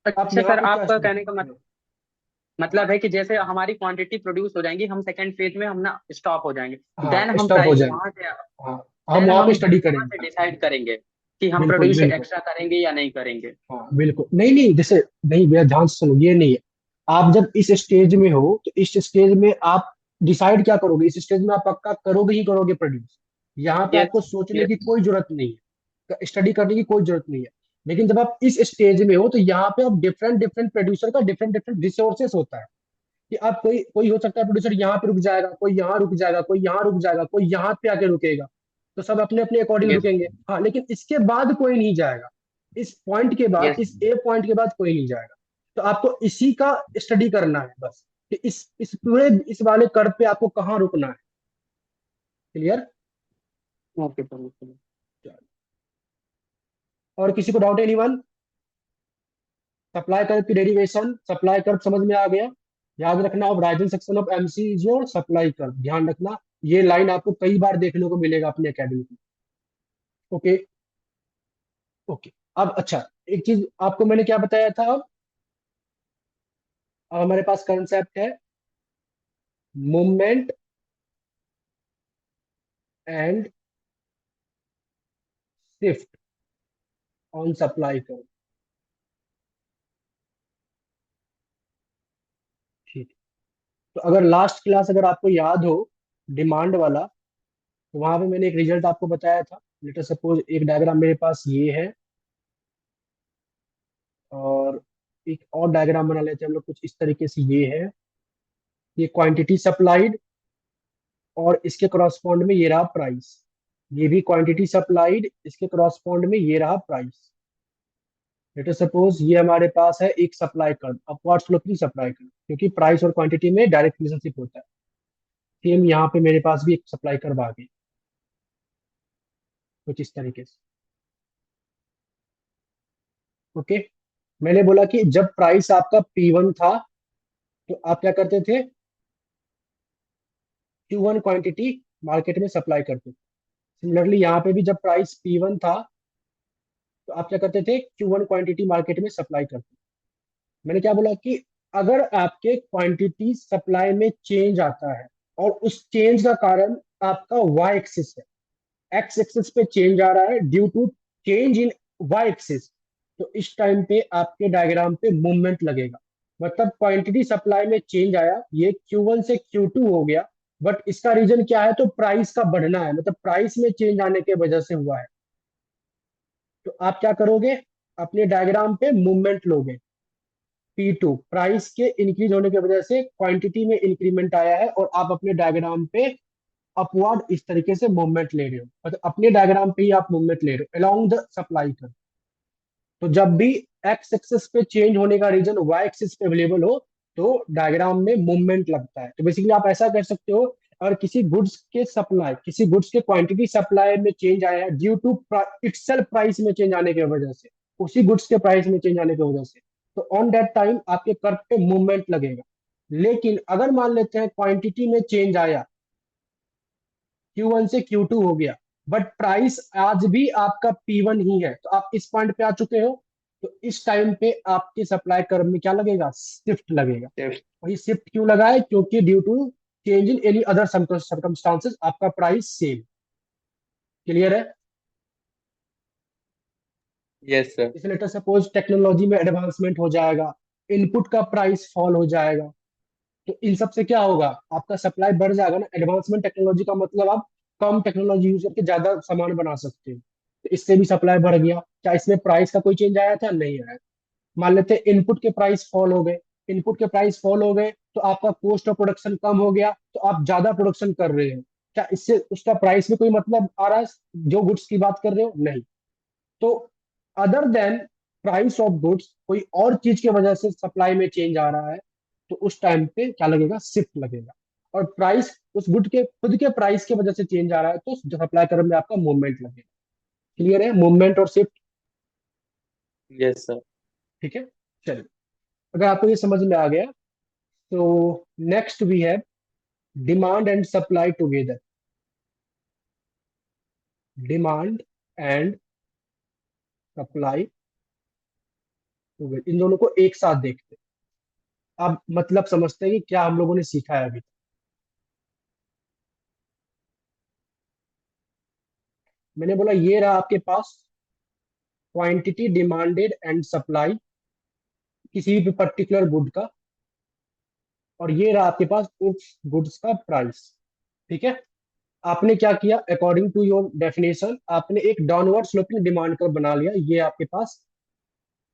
आप अच्छा यहाँ सर, पे क्या आपका स्टडी कहने का करते हो? मतलब है कि जैसे हमारी क्वांटिटी प्रोड्यूस हो जाएंगी, हम सेकंड फेज में हम ना स्टॉप हो जाएंगे, देन हाँ, हम स्टॉप हो प्राइस जाएंगे। वहां से हाँ, हम देन वहां पे हम स्टडी वहां करेंगे। से डिसाइड करेंगे कि हम बिल्कुल प्रोड्यूस बिल्कुल। एक्स्ट्रा करेंगे या नहीं करेंगे। हाँ बिल्कुल, नहीं नहीं, जैसे, नहीं भैया ध्यान से सुनो, ये नहीं है। आप जब इस स्टेज में हो तो इस स्टेज में आप डिसाइड क्या करोगे? इस स्टेज में आप पक्का करोगे ही करोगे प्रोड्यूस। यहाँ पे आपको यस सोचने यस। की कोई जरूरत नहीं है, स्टडी करने की कोई जरूरत नहीं है। लेकिन जब आप इस स्टेज में हो तो यहाँ पे आप डिफरेंट डिफरेंट प्रोड्यूसर का डिफरेंट डिफरेंट रिसोर्सेस होता है, कि आप कोई कोई हो सकता है प्रोड्यूसर यहाँ पे रुक जाएगा, कोई यहाँ रुक जाएगा, कोई यहाँ रुक जाएगा, कोई यहाँ पे आके रुकेगा। तो सब अपने अपने अकॉर्डिंग यस रुकेंगे, हाँ, लेकिन इसके बाद कोई नहीं जाएगा। इस पॉइंट के बाद, यस। इस ए पॉइंट के बाद कोई नहीं जाएगा। तो आपको इसी का स्टडी करना है बस, कि इस पूरे इस वाले कर्व पे आपको कहाँ रुकना है। क्लियर? Okay sir okay. और किसी को डाउट? एनीवन? सप्लाई कर्व की डेरिवेशन, सप्लाई कर्व समझ में आ गया? याद रखना, अब rising section of MC is your supply curve, ध्यान रखना। ये लाइन आपको कई बार देखने को मिलेगा अपने एकेडमी में। ओके। ओके। अब अच्छा, एक चीज आपको मैंने क्या बताया था? अब हमारे पास कंसेप्ट है movement and shift on supply curve. ठीक। तो अगर लास्ट क्लास अगर आपको याद हो, डिमांड वाला, तो वहां पे मैंने एक रिजल्ट आपको बताया था। लेटर सपोज एक डायग्राम मेरे पास ये है, और एक और डायग्राम बना लेते हैं हम लोग कुछ इस तरीके से। ये है, ये क्वांटिटी सप्लाइड, और इसके करॉस्पॉन्ड में ये रहा प्राइस। ये भी क्वांटिटी सप्लाइड, इसके करॉस्पॉन्ड में ये रहा प्राइस। लेट सपोज ये हमारे पास है एक supply curve, upward sloping supply curve, क्योंकि प्राइस और क्वांटिटी में डायरेक्ट रिलेशनशिप होता है। सेम यहाँ पे मेरे पास भी एक सप्लाई कर्व आ गई कुछ इस तरीके से। ओके। मैंने बोला कि जब प्राइस आपका P1 था, तो आप क्या करते थे? Q1 क्वांटिटी मार्केट में सप्लाई करते थे। सिमिलरली यहाँ पे भी जब प्राइस P1 था, तो आप क्या करते थे? Q1 क्वांटिटी मार्केट में सप्लाई करते थे। मैंने क्या बोला कि अगर आपके क्वांटिटी सप्लाई में चेंज आता है, और उस चेंज का कारण आपका वाई एक्सिस है, एक्स एक्सिस पे चेंज आ रहा है due to change in Y axis, तो इस टाइम पे आपके डायग्राम पे मूवमेंट लगेगा। मतलब क्वांटिटी सप्लाई में चेंज आया, ये Q1 से Q2 हो गया, बट इसका रीजन क्या है? तो प्राइस का बढ़ना है, मतलब प्राइस में चेंज आने के वजह से हुआ है। तो आप क्या करोगे? अपने डायग्राम पे मूवमेंट लोगे। P2 प्राइस के इंक्रीज होने की वजह से क्वांटिटी में इंक्रीमेंट आया है, और आप अपने डायग्राम पे अपवर्ड इस तरीके से मूवमेंट ले रहे हो, मतलब अपने डायग्राम पे ही आप मूवमेंट ले रहे हो अलोंग द सप्लाई कर्व। तो जब भी एक्स एक्सिस पे चेंज होने का रीजन वाई एक्सिस पे अवेलेबल हो, तो डायग्राम में मूवमेंट लगता है। तो बेसिकली आप ऐसा कर सकते हो, अगर किसी गुड्स के सप्लाई, किसी गुड्स के क्वांटिटी सप्लाई में चेंज आया है ड्यू टू इटसेल्फ प्राइस में चेंज आने की वजह से, उसी गुड्स के प्राइस में चेंज आने की वजह से, तो ऑन दैट टाइम आपके कर्व पे मूवमेंट लगेगा। लेकिन अगर मान लेते हैं क्वांटिटी में चेंज आया, Q1 से Q2 हो गया, बट प्राइस आज भी आपका P1 ही है, तो आप इस पॉइंट पे आ चुके हो, तो इस टाइम पे आपके सप्लाई कर्व में क्या लगेगा? शिफ्ट लगेगा। वही शिफ्ट क्यों लगा है? क्योंकि due to change in any other circumstances आपका प्राइस सेम। क्लियर है? Yes sir. इसलिए लेटर सपोज टेक्नोलॉजी में एडवांसमेंट हो जाएगा, इनपुट का प्राइस फॉल हो जाएगा, तो इन सब से क्या होगा? आपका सप्लाई बढ़ जाएगा ना। एडवांसमेंट टेक्नोलॉजी का मतलब आप कम टेक्नोलॉजी यूज करके ज्यादा सामान बना सकते हो, तो इससे भी सप्लाई बढ़ गया। क्या इसमें प्राइस का कोई चेंज आया था? नहीं आया। मान लेते हैं इनपुट के प्राइस फॉल हो गए, इनपुट के प्राइस फॉल हो गए, तो आपका कॉस्ट ऑफ प्रोडक्शन कम हो गया, तो आप ज्यादा प्रोडक्शन कर रहे हो, क्या इससे उसका प्राइस में कोई मतलब आ रहा है? जो गुड्स की बात कर रहे हो, नहीं। तो other than price of goods, कोई और चीज की वजह से सप्लाई में चेंज आ रहा है, तो उस टाइम पे क्या लगेगा, शिफ्ट लगेगा। और प्राइस उस गुड के खुद के प्राइस की वजह से चेंज आ रहा है तो सप्लाई कर्व में आपका मूवमेंट लगेगा। क्लियर है, मूवमेंट और शिफ्ट? Yes sir. ठीक है, चलिए, अगर आपको ये समझ में आ गया तो next we have demand and supply together. Demand and supply together, इन दोनों को एक साथ देखते हैं। अब मतलब समझते हैं कि क्या हम लोगों ने सीखा है अभी तक। मैंने बोला ये रहा आपके पास क्वांटिटी डिमांडेड एंड सप्लाई किसी भी पर्टिकुलर गुड का, और ये रहा आपके पास उस गुड्स का प्राइस। ठीक है, आपने क्या किया, अकॉर्डिंग टू योर डेफिनेशन आपने एक डाउनवर्ड स्लोपिंग डिमांड कर्व बना लिया। ये आपके पास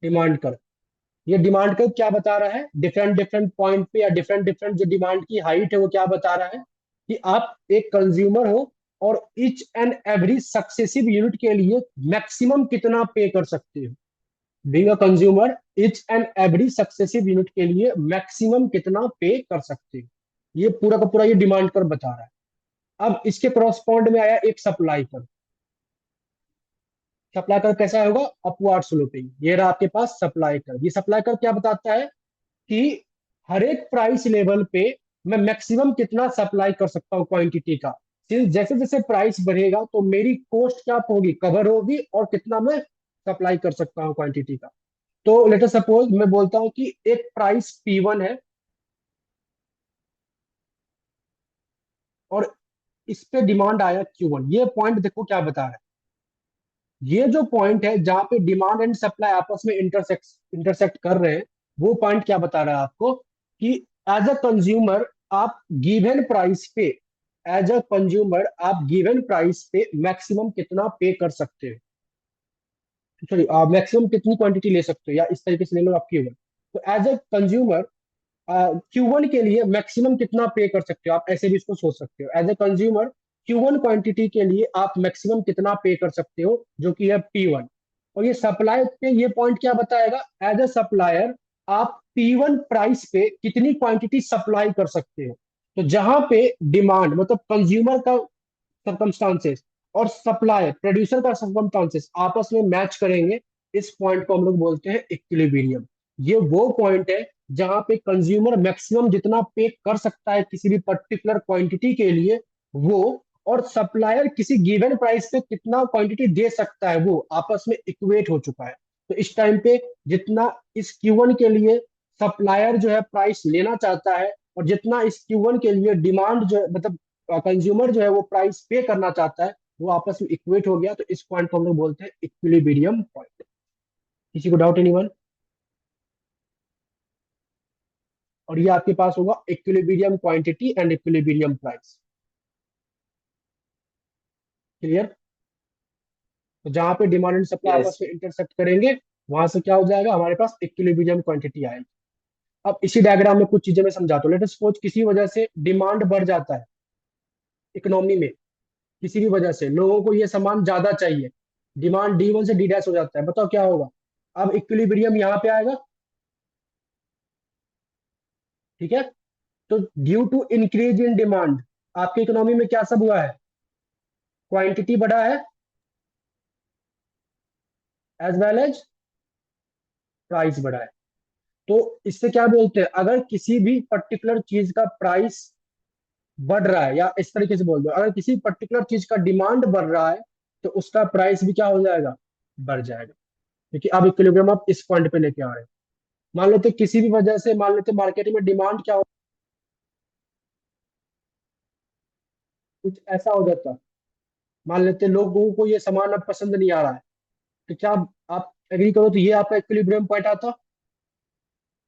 डिमांड कर्व, ये डिमांड कर्व क्या बता रहा है, डिफरेंट डिफरेंट पॉइंट पे या डिफरेंट डिफरेंट जो डिमांड की हाइट है वो क्या बता रहा है कि आप एक कंज्यूमर हो और each and every successive unit के लिए मैक्सिमम कितना पे कर सकते हो। Being a consumer, each and every successive unit के लिए मैक्सिमम कितना पे कर सकते हो, ये पूरा का पूरा ये डिमांड कर्व बता रहा है। अब इसके क्रॉसपॉन्ड में आया एक सप्लाई कर्व। सप्लाई कर्व कैसा होगा, अपवर्ड स्लोपिंग। ये रहा आपके पास सप्लाई कर्व। ये सप्लाई कर्व क्या बताता है कि हर एक प्राइस लेवल पे मैं मैक्सिमम कितना सप्लाई कर सकता हूँ क्वांटिटी का। सिंस जैसे जैसे प्राइस बढ़ेगा तो मेरी कॉस्ट क्या होगी, कवर होगी, और कितना मैं सप्लाई कर सकता हूँ क्वांटिटी का। तो लेट अस सपोज मैं बोलता हूँ कि एक प्राइस P1 है और इस पे डिमांड आया Q1। ये पॉइंट देखो क्या बता रहा है, ये जो पॉइंट है जहां पे डिमांड एंड सप्लाई आपस में इंटरसेक्ट कर रहे हैं, वो पॉइंट क्या बता रहा है आपको कि एज अ कंज्यूमर आप गिवन प्राइस पे, एज अ कंज्यूमर आप गिवन प्राइस पे मैक्सिमम कितना पे कर सकते हो, सॉरी मैक्सिमम कितनी क्वांटिटी ले सकते हो, या इस तरीके से ले लो आप Q1। तो एज अ कंज्यूमर Q1 के लिए मैक्सिमम कितना पे कर सकते हो, आप ऐसे भी इसको सोच सकते हो। As a consumer Q1 quantity के लिए आप मैक्सिमम कितना पे कर सकते हो, जो कि है P1। और ये सप्लाई पे ये पॉइंट क्या बताएगा, एज ए सप्लायर आप P1 प्राइस पे कितनी क्वांटिटी सप्लाई कर सकते हो। तो जहां पे डिमांड मतलब कंज्यूमर का सर्कमस्टांसेस और सप्लाई प्रोड्यूसर का सर्कमस्टांसेस आपस में मैच करेंगे, इस पॉइंट को हम लोग बोलते हैं इक्विलिब्रियम। ये वो पॉइंट है जहां पे कंज्यूमर मैक्सिमम जितना पे कर सकता है किसी भी पर्टिकुलर क्वांटिटी के लिए वो, और सप्लायर किसी गिवन प्राइस पे कितना क्वांटिटी दे सकता है वो आपस में इक्वेट हो चुका है। तो इस टाइम पे जितना इस Q1 के लिए सप्लायर जो है प्राइस लेना चाहता है, और जितना इस Q1 के लिए डिमांड जो है मतलब कंज्यूमर जो है वो प्राइस पे करना चाहता है, वो आपस में इक्वेट हो गया। तो इस पॉइंट को हम लोग बोलते हैं इक्विलिब्रियम पॉइंट। किसी को डाउट, एनीवन? और ये आपके पास होगा equilibrium quantity and equilibrium price. Clear? तो जहां पे डिमांड एंड सप्लाई आपस यस। में इंटरसेक्ट करेंगे, वहां से क्या हो जाएगा, हमारे पास इक्विलिब्रियम क्वांटिटी आएगी। अब इसी डायग्राम में कुछ चीजें मैं समझाता हूँ। लेट अस सपोज किसी वजह से डिमांड बढ़ जाता है इकोनॉमी में, किसी भी वजह से लोगों को ये सामान ज्यादा चाहिए, डिमांड D1 से D' हो जाता है, बताओ क्या होगा। अब इक्विलिब्रियम यहाँ पे आएगा। ठीक है, तो due to increase in demand आपकी इकोनॉमी में क्या सब हुआ है, क्वांटिटी बढ़ा है एज वेल एज प्राइस बढ़ा है। तो इससे क्या बोलते हैं, अगर किसी भी पर्टिकुलर चीज का प्राइस बढ़ रहा है, या इस तरीके से बोल दो, अगर किसी पर्टिकुलर चीज का डिमांड बढ़ रहा है तो उसका प्राइस भी क्या हो जाएगा, बढ़ जाएगा। क्योंकि अब इक्विलिब्रियम आप इस पॉइंट पे लेके आ रहे हैं। मान लेते किसी भी वजह से, मान लेते मार्केट में डिमांड क्या हो, कुछ ऐसा हो जाता, मान लेते लोगों को ये सामान अब पसंद नहीं आ रहा है, तो क्या आप एग्री करो तो ये आपका इक्विलिब्रियम पॉइंट आता।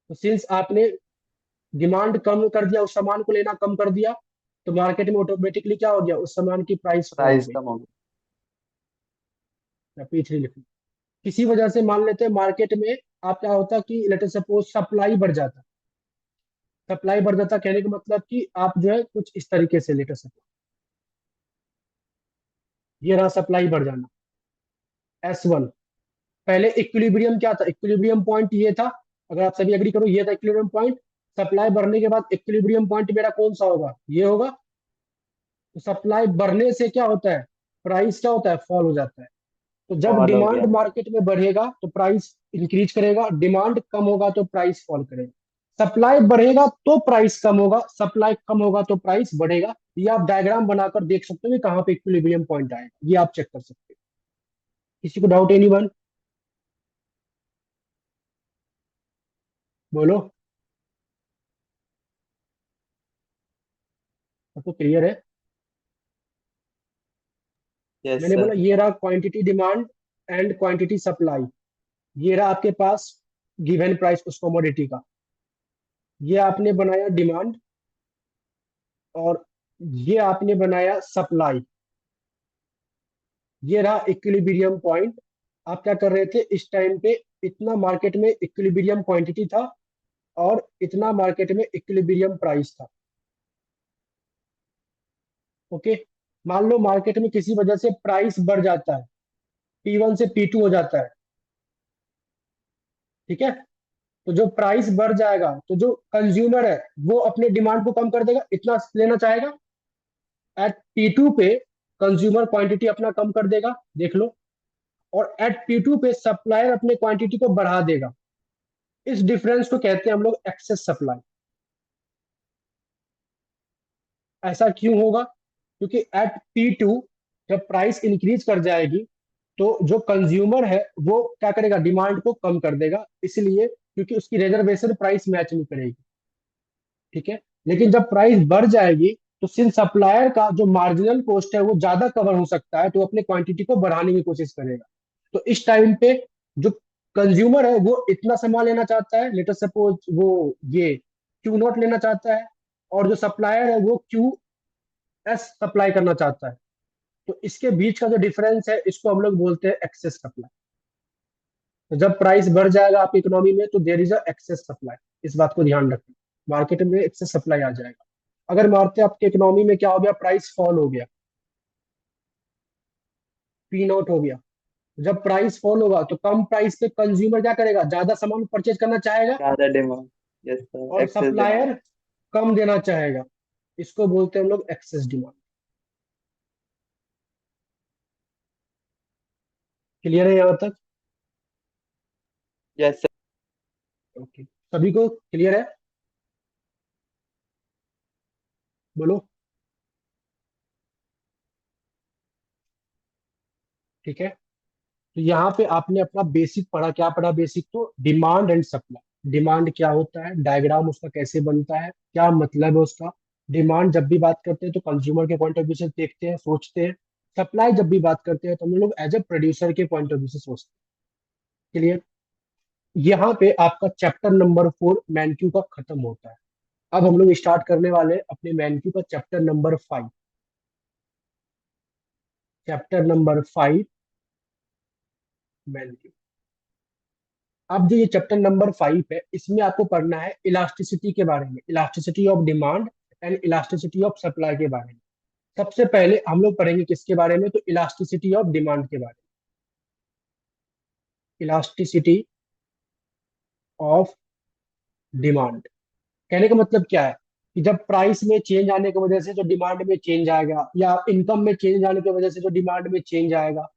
तो सिंस आपने डिमांड कम कर दिया, उस सामान को लेना कम कर दिया, तो मार्केट में ऑटोमेटिकली क्या हो गया, उस सामान की प्राइस कम हो प्राइस गई। कम होगी। या P3 लिखना, किसी वजह से मान लेते हैं मार्केट में आप क्या होता कि लेट अस सपोज सप्लाई बढ़ जाता। सप्लाई बढ़ जाता कहने का मतलब कि आप जो है कुछ इस तरीके से, लेट अस सपोज ये रहा सप्लाई बढ़ जाना S1। पहले इक्विलिब्रियम क्या था, इक्विलिब्रियम पॉइंट ये था, अगर आप सभी एग्री करो ये था इक्विलिब्रियम पॉइंट। सप्लाई बढ़ने के बाद इक्विलिब्रियम पॉइंट मेरा कौन सा होगा, ये होगा। तो सप्लाई बढ़ने से क्या होता है, प्राइस क्या होता है, फॉल हो जाता है। तो जब फॉल हो डिमांड गया। मार्केट में बढ़ेगा तो प्राइस इंक्रीज करेगा, डिमांड कम होगा तो प्राइस फॉल करेगा। सप्लाई बढ़ेगा तो प्राइस कम होगा, सप्लाई कम होगा तो प्राइस बढ़ेगा। ये आप डायग्राम बनाकर देख सकते हो कि कहाँ पे इक्विलिब्रियम पॉइंट आएगा, ये आप चेक कर सकते हो। किसी को डाउट, एनीवन, बोलो। सबको क्लियर है? यस मैंने सर। बोला ये रहा quantity demand and quantity supply. ये रहा आपके पास गिवन प्राइस उस कमोडिटी का। ये आपने बनाया डिमांड, और ये आपने बनाया सप्लाई। ये रहा इक्विलिब्रियम पॉइंट। आप क्या कर रहे थे इस टाइम पे, इतना मार्केट में इक्विलिब्रियम क्वांटिटी था और इतना मार्केट में इक्विलिब्रियम प्राइस था। ओके, मान लो मार्केट में किसी वजह से प्राइस बढ़ जाता है, P1 से P2 हो जाता है, ठीक है। तो जो प्राइस बढ़ जाएगा तो जो कंज्यूमर है वो अपने डिमांड को कम कर देगा, इतना लेना चाहेगा। एट P2 पे कंज्यूमर क्वांटिटी अपना कम कर देगा, देख लो। और एट P2 पे सप्लायर अपने क्वांटिटी को बढ़ा देगा। इस डिफरेंस को कहते हैं हम लोग एक्सेस सप्लाई। ऐसा क्यों होगा, क्योंकि एट P2 जब प्राइस इंक्रीज कर जाएगी तो जो कंज्यूमर है वो क्या करेगा, डिमांड को कम कर देगा, इसलिए क्योंकि उसकी रिजर्वेशन प्राइस मैच नहीं करेगी, ठीक है। लेकिन जब प्राइस बढ़ जाएगी तो सिंस सप्लायर का जो मार्जिनल कॉस्ट है वो ज्यादा कवर हो सकता है, तो वो अपने क्वांटिटी को बढ़ाने की कोशिश करेगा। तो इस टाइम पे जो कंज्यूमर है वो इतना सामान लेना चाहता है, लेटर सपोज वो ये Q0 लेना चाहता है, और जो सप्लायर है वो QS सप्लाई करना चाहता है। तो इसके बीच का जो डिफरेंस है इसको हम लोग बोलते हैं एक्सेस सप्लाई। तो जब प्राइस बढ़ जाएगा आपकी इकोनॉमी में तो there is a excess supply, इस बात को ध्यान रखें। मार्केट में एक्सेस सप्लाई आ जाएगा। अगर मारते आपके इकोनॉमी में क्या हो गया, प्राइस फॉल हो गया, P0 हो गया। जब प्राइस फॉल होगा तो कम प्राइस पे कंज्यूमर क्या करेगा, ज्यादा सामान परचेज करना चाहेगा, ज्यादा डिमांड। यस सर, और एक्सेस डिमांड। सप्लायर कम देना चाहेगा। इसको बोलते हैं हम लोग एक्सेस डिमांड। क्लियर है यहाँ तक? Yes sir. ओके, सभी को क्लियर है, बोलो। ठीक है, तो यहाँ पे आपने अपना बेसिक पढ़ा, क्या पढ़ा बेसिक, तो डिमांड एंड सप्लाई। डिमांड क्या होता है, डायग्राम उसका कैसे बनता है, क्या मतलब है उसका। डिमांड जब भी बात करते हैं तो कंज्यूमर के पॉइंट ऑफ व्यू से देखते हैं, सोचते हैं। सप्लाई जब भी बात करते हैं तो हम लोग एज ए प्रोड्यूसर के पॉइंट ऑफ व्यू से सोचते हैं। क्लियर? यहाँ पे आपका चैप्टर नंबर 4 मैनक्यू का खत्म होता है। अब हम लोग स्टार्ट करने वाले हैं अपने मैनक्यू का चैप्टर नंबर 5। Chapter number 5 मैनक्यू। अब जो ये चैप्टर नंबर 5 है इसमें आपको पढ़ना है इलास्टिसिटी के बारे में, elasticity of demand and elasticity of supply के बारे में। सबसे पहले हम लोग पढ़ेंगे किसके बारे में, तो इलास्टिसिटी ऑफ डिमांड के बारे में। इलास्टिसिटी ऑफ डिमांड कहने का मतलब क्या है, कि जब प्राइस में चेंज आने की वजह से जो डिमांड में चेंज आएगा, या इनकम में चेंज आने की वजह से जो डिमांड में चेंज आएगा।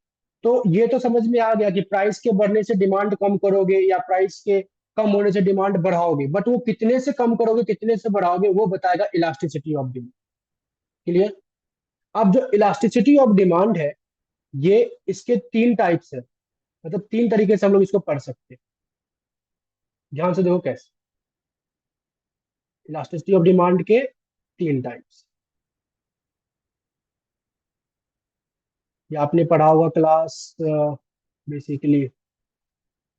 तो ये तो समझ में आ गया कि प्राइस के बढ़ने से डिमांड कम करोगे या प्राइस के कम होने से डिमांड बढ़ाओगे, बट वो कितने से कम करोगे कितने से बढ़ाओगे वो बताएगा इलास्टिसिटी ऑफ डिमांड। क्लियर? अब जो इलास्टिसिटी ऑफ डिमांड है ये, इसके 3 टाइप्स है, मतलब 3 तरीके से हम लोग इसको पढ़ सकते हैं। ध्यान से देखो कैसे, इलास्टिसिटी ऑफ डिमांड के 3 टाइप्स। ये आपने पढ़ा होगा क्लास बेसिकली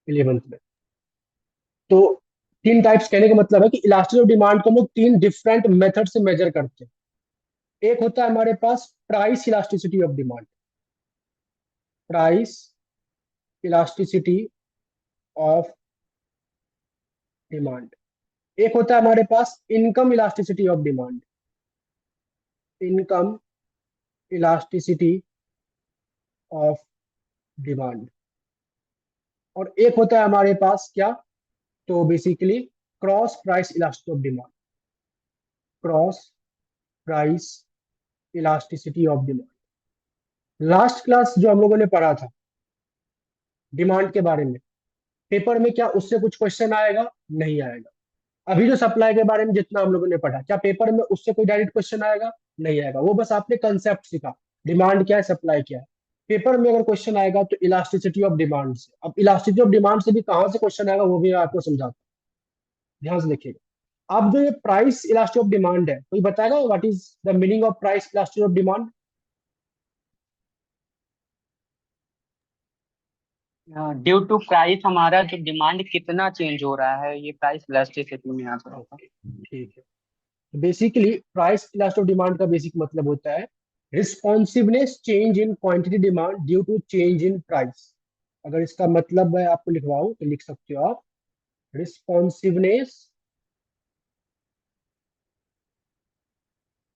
11th में। तो 3 टाइप्स कहने का मतलब है कि इलास्टिसिटी ऑफ डिमांड को हम लोग 3 डिफरेंट मेथड से मेजर करते हैं। एक होता है हमारे पास price elasticity of demand, price elasticity of demand. एक होता है हमारे पास income elasticity of demand, income elasticity of demand. और एक होता है हमारे पास क्या, तो basically cross price elasticity of demand, cross price elasticity of demand. Last class जो हम लोगों ने पढ़ा था डिमांड के बारे में, पेपर में क्या उससे कुछ क्वेश्चन आएगा? नहीं आएगा। अभी जो सप्लाई के बारे में जितना हम लोगों ने पढ़ा, क्या पेपर में उससे कोई डायरेक्ट क्वेश्चन आएगा? नहीं आएगा। वो बस आपने कंसेप्ट सीखा, डिमांड क्या है, सप्लाई क्या है। पेपर में अगर क्वेश्चन आएगा तो इलास्टिसिटी ऑफ डिमांड से। अब इलास्टिसिटी ऑफ डिमांड से भी कहां से क्वेश्चन आएगा वो भी मैं आपको समझाता हूँ, ध्यान से देखिएगा। अब जो ये प्राइस इलास्टिसिटी ऑफ डिमांड है, कोई बताएगा what is the meaning of price elasticity of demand? Due to price हमारा जो डिमांड कितना चेंज हो रहा है, ये प्राइस इलास्टिसिटी में आता होगा। ठीक है। Basically price elasticity of demand का बेसिक मतलब होता है responsiveness change in quantity demand due to change in price. अगर इसका मतलब मैं आपको लिखवाऊं तो लिख सकते हो आप, responsiveness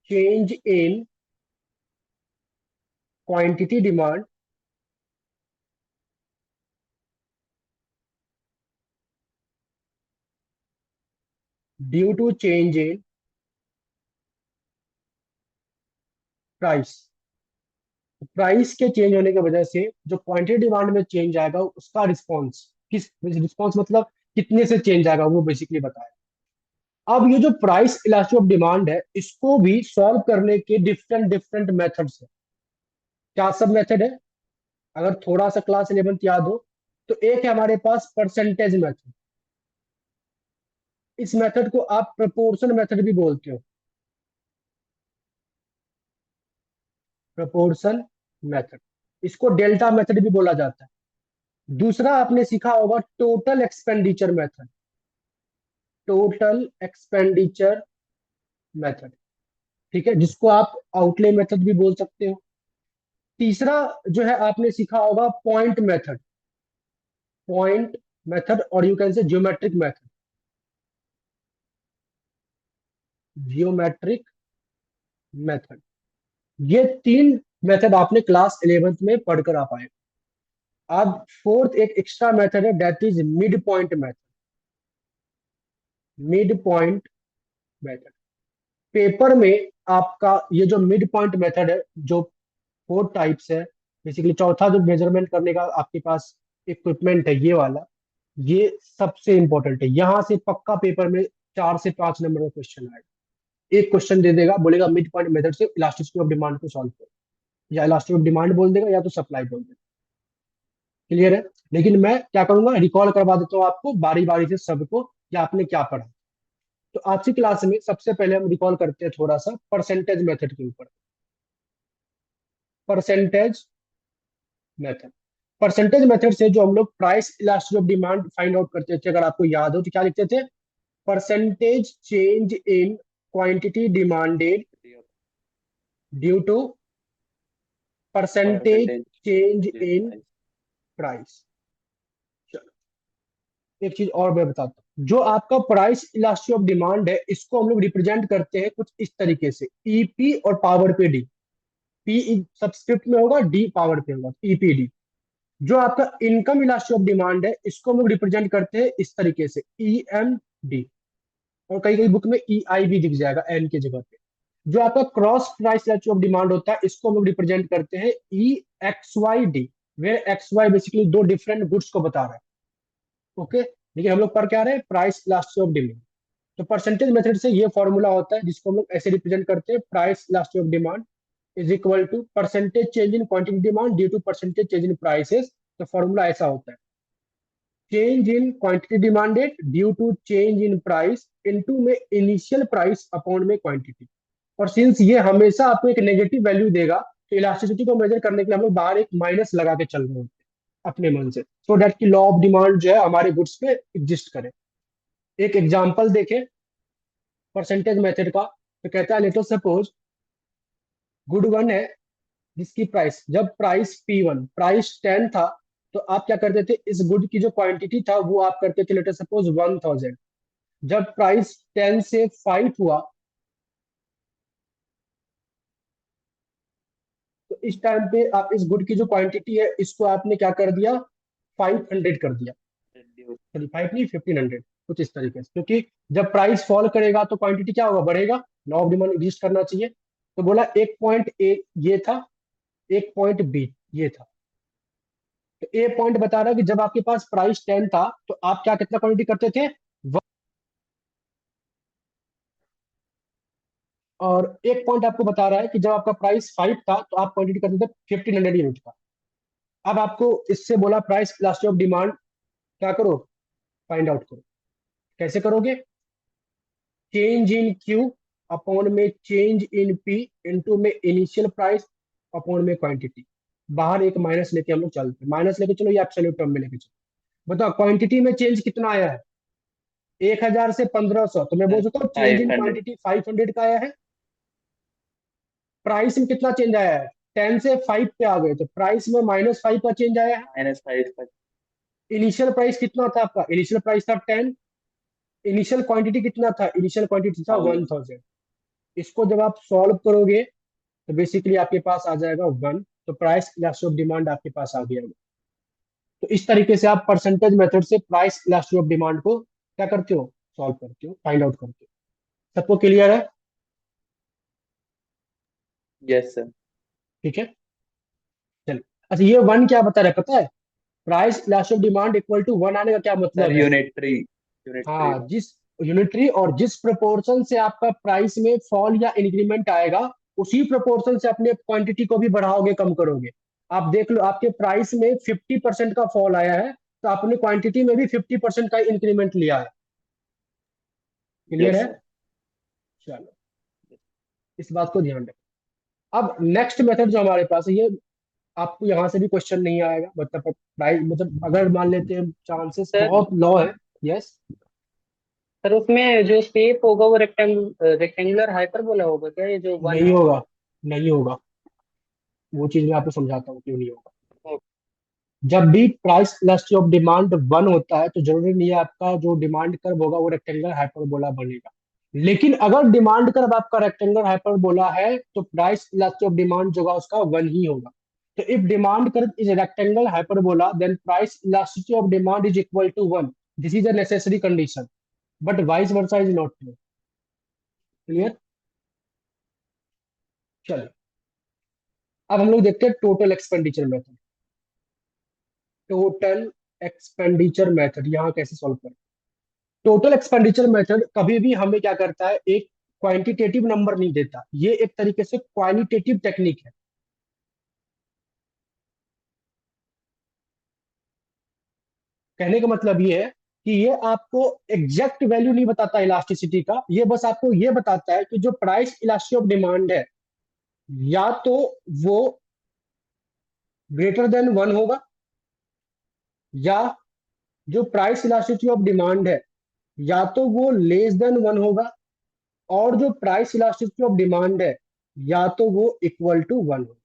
change in quantity demand due to change in price. Price के चेंज होने की वजह से जो क्वांटिटी डिमांड में चेंज आएगा उसका रिस्पॉन्स, किस रिस्पॉन्स मतलब कितने से चेंज आएगा, वो बेसिकली बताया। अब ये जो प्राइस इलास्टिसिटी ऑफ डिमांड है, इसको भी सॉल्व करने के डिफरेंट डिफरेंट मेथड्स है। क्या सब मेथड है? अगर थोड़ा सा क्लास 11th याद हो तो एक है हमारे पास परसेंटेज मेथड। इस मेथड को आप प्रपोर्शन मेथड भी बोलते हो, प्रपोर्शन मेथड। इसको डेल्टा मेथड भी बोला जाता है। दूसरा आपने सीखा होगा total expenditure method, total expenditure method, ठीक है, जिसको आप आउटले मेथड भी बोल सकते हो। तीसरा जो है आपने सीखा होगा पॉइंट मेथड, पॉइंट मेथड, और you can say geometric method, geometric method. ये तीन मेथड आपने क्लास 11th में पढ़कर आ पाए। अब फोर्थ एक एक्स्ट्रा मेथड है, that is mid point method, mid point method. Paper में आपका ये जो मिड पॉइंट मेथड है, जो फोर टाइप्स है, बेसिकली चौथा जो मेजरमेंट करने का आपके पास इक्विपमेंट है ये वाला, ये सबसे इंपॉर्टेंट है। यहां से पक्का पेपर में 4 से 5 नंबर का क्वेश्चन आएगा। एक क्वेश्चन दे देगा, बोलेगा मिड पॉइंट मेथड से इलास्टिसिटी ऑफ डिमांड को सॉल्व करो, या इलास्टिसिटी ऑफ डिमांड बोल देगा या तो सप्लाई बोल देगा। क्लियर है? लेकिन मैं क्या करूंगा, रिकॉल करवा देता हूँ आपको बारी बारी से सबको कि आपने क्या पढ़ा। तो आज की क्लास में सबसे पहले हम रिकॉल करते हैं थोड़ा सा परसेंटेज मेथड के ऊपर। परसेंटेज मेथड, परसेंटेज मेथड से जो हम लोग price elasticity of demand find out करते थे, अगर आपको याद हो तो क्या लिखते थे? Percentage change in quantity demanded due to percentage change in price. एक चीज और मैं बताता हूँ, जो आपका प्राइस इलास्टिसिटी ऑफ डिमांड है, इसको हम लोग रिप्रेजेंट करते हैं कुछ इस तरीके से, ईपी और पावर पे डी। पी सबस्क्रिप्ट में होगा, डी पावर पे होगा, ईपीडी। जो आपका इनकम इलास्टिसिटी ऑफ डिमांड है, इसको हम लोग रिप्रेजेंट करते हैं इस तरीके से, ई एम डी, और कई कई बुक में ई आई भी दिख जाएगा एन की जगह पे। जो आपका cross price elasticity of demand होता है, इसको हम लोग रिप्रेजेंट करते हैं E X Y D, where X Y basically दो डिफरेंट गुड्स को बता रहा है। ओके, लेकिन हम लोग पर क्या रहे हैं, प्राइस इलास्टिसिटी ऑफ डिमांड। तो परसेंटेज मेथड से ये फॉर्मूला होता है जिसको हम लोग ऐसे रिप्रेजेंट करते हैं, price elasticity of demand is equal to percentage change in quantity demand due to percentage change in prices. तो फॉर्मूला ऐसा होता है, change in quantity demanded due to change in price into में इनिशियल प्राइस अपॉन में quantity. और since ये हमेशा आपको एक नेगेटिव वैल्यू देगा, तो इलास्टिसिटी को मेजर करने के लिए हम लोग बाहर एक माइनस लगा के चल रहे होते हैं अपने मन से, सो दैट की लॉ ऑफ डिमांड जो है हमारे गुड्स पे एग्जिस्ट करे। एक एग्जांपल देखें परसेंटेज मेथड का, तो कहता है let us suppose good one है जिसकी प्राइस, जब प्राइस P1 प्राइस 10 था, तो आप क्या करते थे, इस गुड की जो क्वांटिटी था वो आप करते थे लेट अस सपोज 1000। जब प्राइस 10 से 5 हुआ, तो इस टाइम पे आप इस गुड की जो क्वांटिटी है इसको आपने क्या कर दिया, 500 कर दिया, सॉरी 5 नहीं 1500। कुछ इस तरीके से, क्योंकि जब प्राइस फॉल करेगा तो क्वांटिटी क्या होगा, बढ़ेगा, लॉ ऑफ डिमांड एग्जिस्ट करना चाहिए। तो बोला एक पॉइंट ए ये था, एक पॉइंट बी ये था। तो ए पॉइंट बता रहा है कि जब आपके पास प्राइस 10 था तो आप क्या कितना क्वांटिटी करते थे, और एक पॉइंट आपको बता रहा है कि जब आपका प्राइस 5 था तो आप क्वांटिटी करते थे 1500 यूनिट का। अब आपको इससे बोला प्राइस इलास्टिसिटी ऑफ डिमांड क्या करो, फाइंड आउट करो। कैसे करोगे, चेंज इन क्यू अपॉन में चेंज इन पी इनटू में इनिशियल प्राइस अपॉन में क्वांटिटी। बाहर एक माइनस लेके हम लोग चलते हैं, माइनस लेके चलो या एब्सोल्यूट टर्म में लेके चलो। बताओ क्वांटिटी में चेंज कितना आया है, 1000 से 1500, तो मैं बोल सर सकता हूँ चेंज इन 500। क्वांटिटी 500 का आया है। प्राइस में कितना चेंज आया है, 10 से 5 पे आ गए तो प्राइस में -5 का चेंज आया है। -5 का। इनिशियल प्राइस कितना था आपका, इनिशियल प्राइस था 10। इनिशियल क्वांटिटी कितना था, इनिशियल क्वांटिटी था 1000। 1000। इसको जब आप सॉल्व करोगे तो बेसिकली आपके पास आ जाएगा 1, तो प्राइस इलास्टिसिटी ऑफ डिमांड आपके पास आ गया। तो इस तरीके से आप परसेंटेज मेथड से प्राइस इलास्टिसिटी ऑफ डिमांड को क्या करते हो, सॉल्व करते हो, फाइंड आउट करते हो। सबको क्लियर है, यस सर। ठीक है। चलो, अच्छा ये 1 क्या बता रहा है पता है, price elasticity of demand equal to 1 आने का क्या सर मतलब है। Unitary, unitary. हाँ, जिस यूनिटरी और जिस प्रोपोर्शन से आपका प्राइस में फॉल या इंक्रीमेंट आएगा, उसी प्रोपोर्शन से अपने क्वांटिटी को भी बढ़ाओगे, कम करोगे। आप देख लो आपके प्राइस में 50% का फॉल आया है, तो आपने क्वांटिटी में भी 50% का इंक्रीमेंट लिया है। क्लियर यस है, सर। चलो इस बात को ध्यान रखें। अब नेक्स्ट मेथड जो हमारे पास है, ये आपको यहाँ से भी क्वेश्चन नहीं आएगा, मतलब प्राइस, मतलब अगर मान लेते हैं चांसेस सर बहुत लो है। यस, सर उसमें जो शेप होगा वो रेक्टेंगुलर हाइपरबोला होगा क्या, ये जो वन नहीं है। होगा, नहीं होगा, वो चीज मैं आपको समझाता हूँ क्यों नहीं होगा। जब भी प्राइस इलास्टिसिटी ऑफ डिमांड 1 होता है तो जरूरी नहीं है आपका जो डिमांड कर्व होगा वो रेक्टेंगुलर हाइपरबोला बनेगा। लेकिन अगर डिमांड कर्व आपका रेक्टेंगुलर हाइपरबोला है तो प्राइस इलास्टिसिटी ऑफ डिमांड जो होगा उसका 1 ही होगा। तो if demand curve is rectangular hyperbola then price elasticity of demand is equal to 1। This is a necessary condition, but vice versa is not true. Clear, चलिए अब हम लोग देखते हैं total expenditure method. Total expenditure method यहाँ कैसे solve करें। Total expenditure method कभी भी हमें क्या करता है, एक क्वांटिटेटिव नंबर नहीं देता, ये एक तरीके से क्वालिटेटिव टेक्निक है। कहने का मतलब ये है कि ये आपको एग्जैक्ट वैल्यू नहीं बताता इलास्टिसिटी का, ये बस आपको ये बताता है कि जो प्राइस इलास्टिसिटी ऑफ डिमांड है या तो वो ग्रेटर देन 1 होगा, या जो प्राइस इलास्टिसिटी ऑफ डिमांड है या तो वो लेस देन 1 होगा, और जो प्राइस इलास्टिसिटी ऑफ डिमांड है या तो वो इक्वल टू 1 होगा।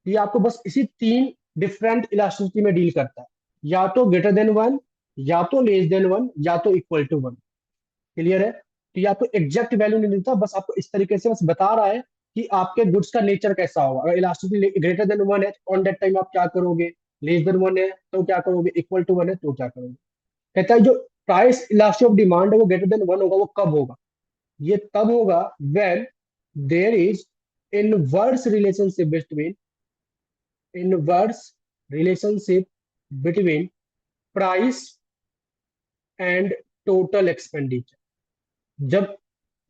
ये आपको बस इसी 3 डिफरेंट इलास्टिसिटी में डील करता है, या तो ग्रेटर देन 1, या तो लेस देन 1, या तो इक्वल टू 1। क्लियर है, तो ये आपको एग्जैक्ट वैल्यू नहीं देता, बस आपको इस तरीके से बस बता रहा है कि आपके गुड्स का नेचर कैसा होगा। अगर इलास्टिसिटी ग्रेटर देन 1 है ऑन दैट टाइम आप क्या करोगे, लेस देन 1 है तो क्या करोगे, इक्वल टू 1 है तो क्या करोगे। कहता है जो प्राइस इलास्टिसिटी ऑफ डिमांड है वो ग्रेटर देन 1 होगा, वो कब होगा, ये तब होगा when there is inverse relationship between inverse relationship between price and total expenditure। जब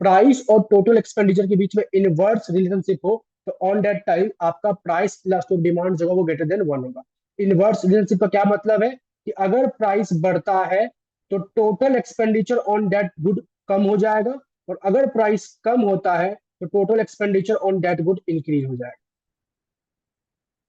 प्राइस और टोटल एक्सपेंडिचर के बीच में इनवर्स रिलेशनशिप हो तो ऑन दैट टाइम आपका प्राइस इलास्टिसिटी ऑफ डिमांड जो है वो ग्रेटर देन 1 होगा। इनवर्स रिलेशनशिप का क्या मतलब है कि अगर प्राइस बढ़ता है तो total expenditure on that good come हो जाएगा, और अगर प्राइस कम होता है तो total expenditure on that good increase हो जाएगा।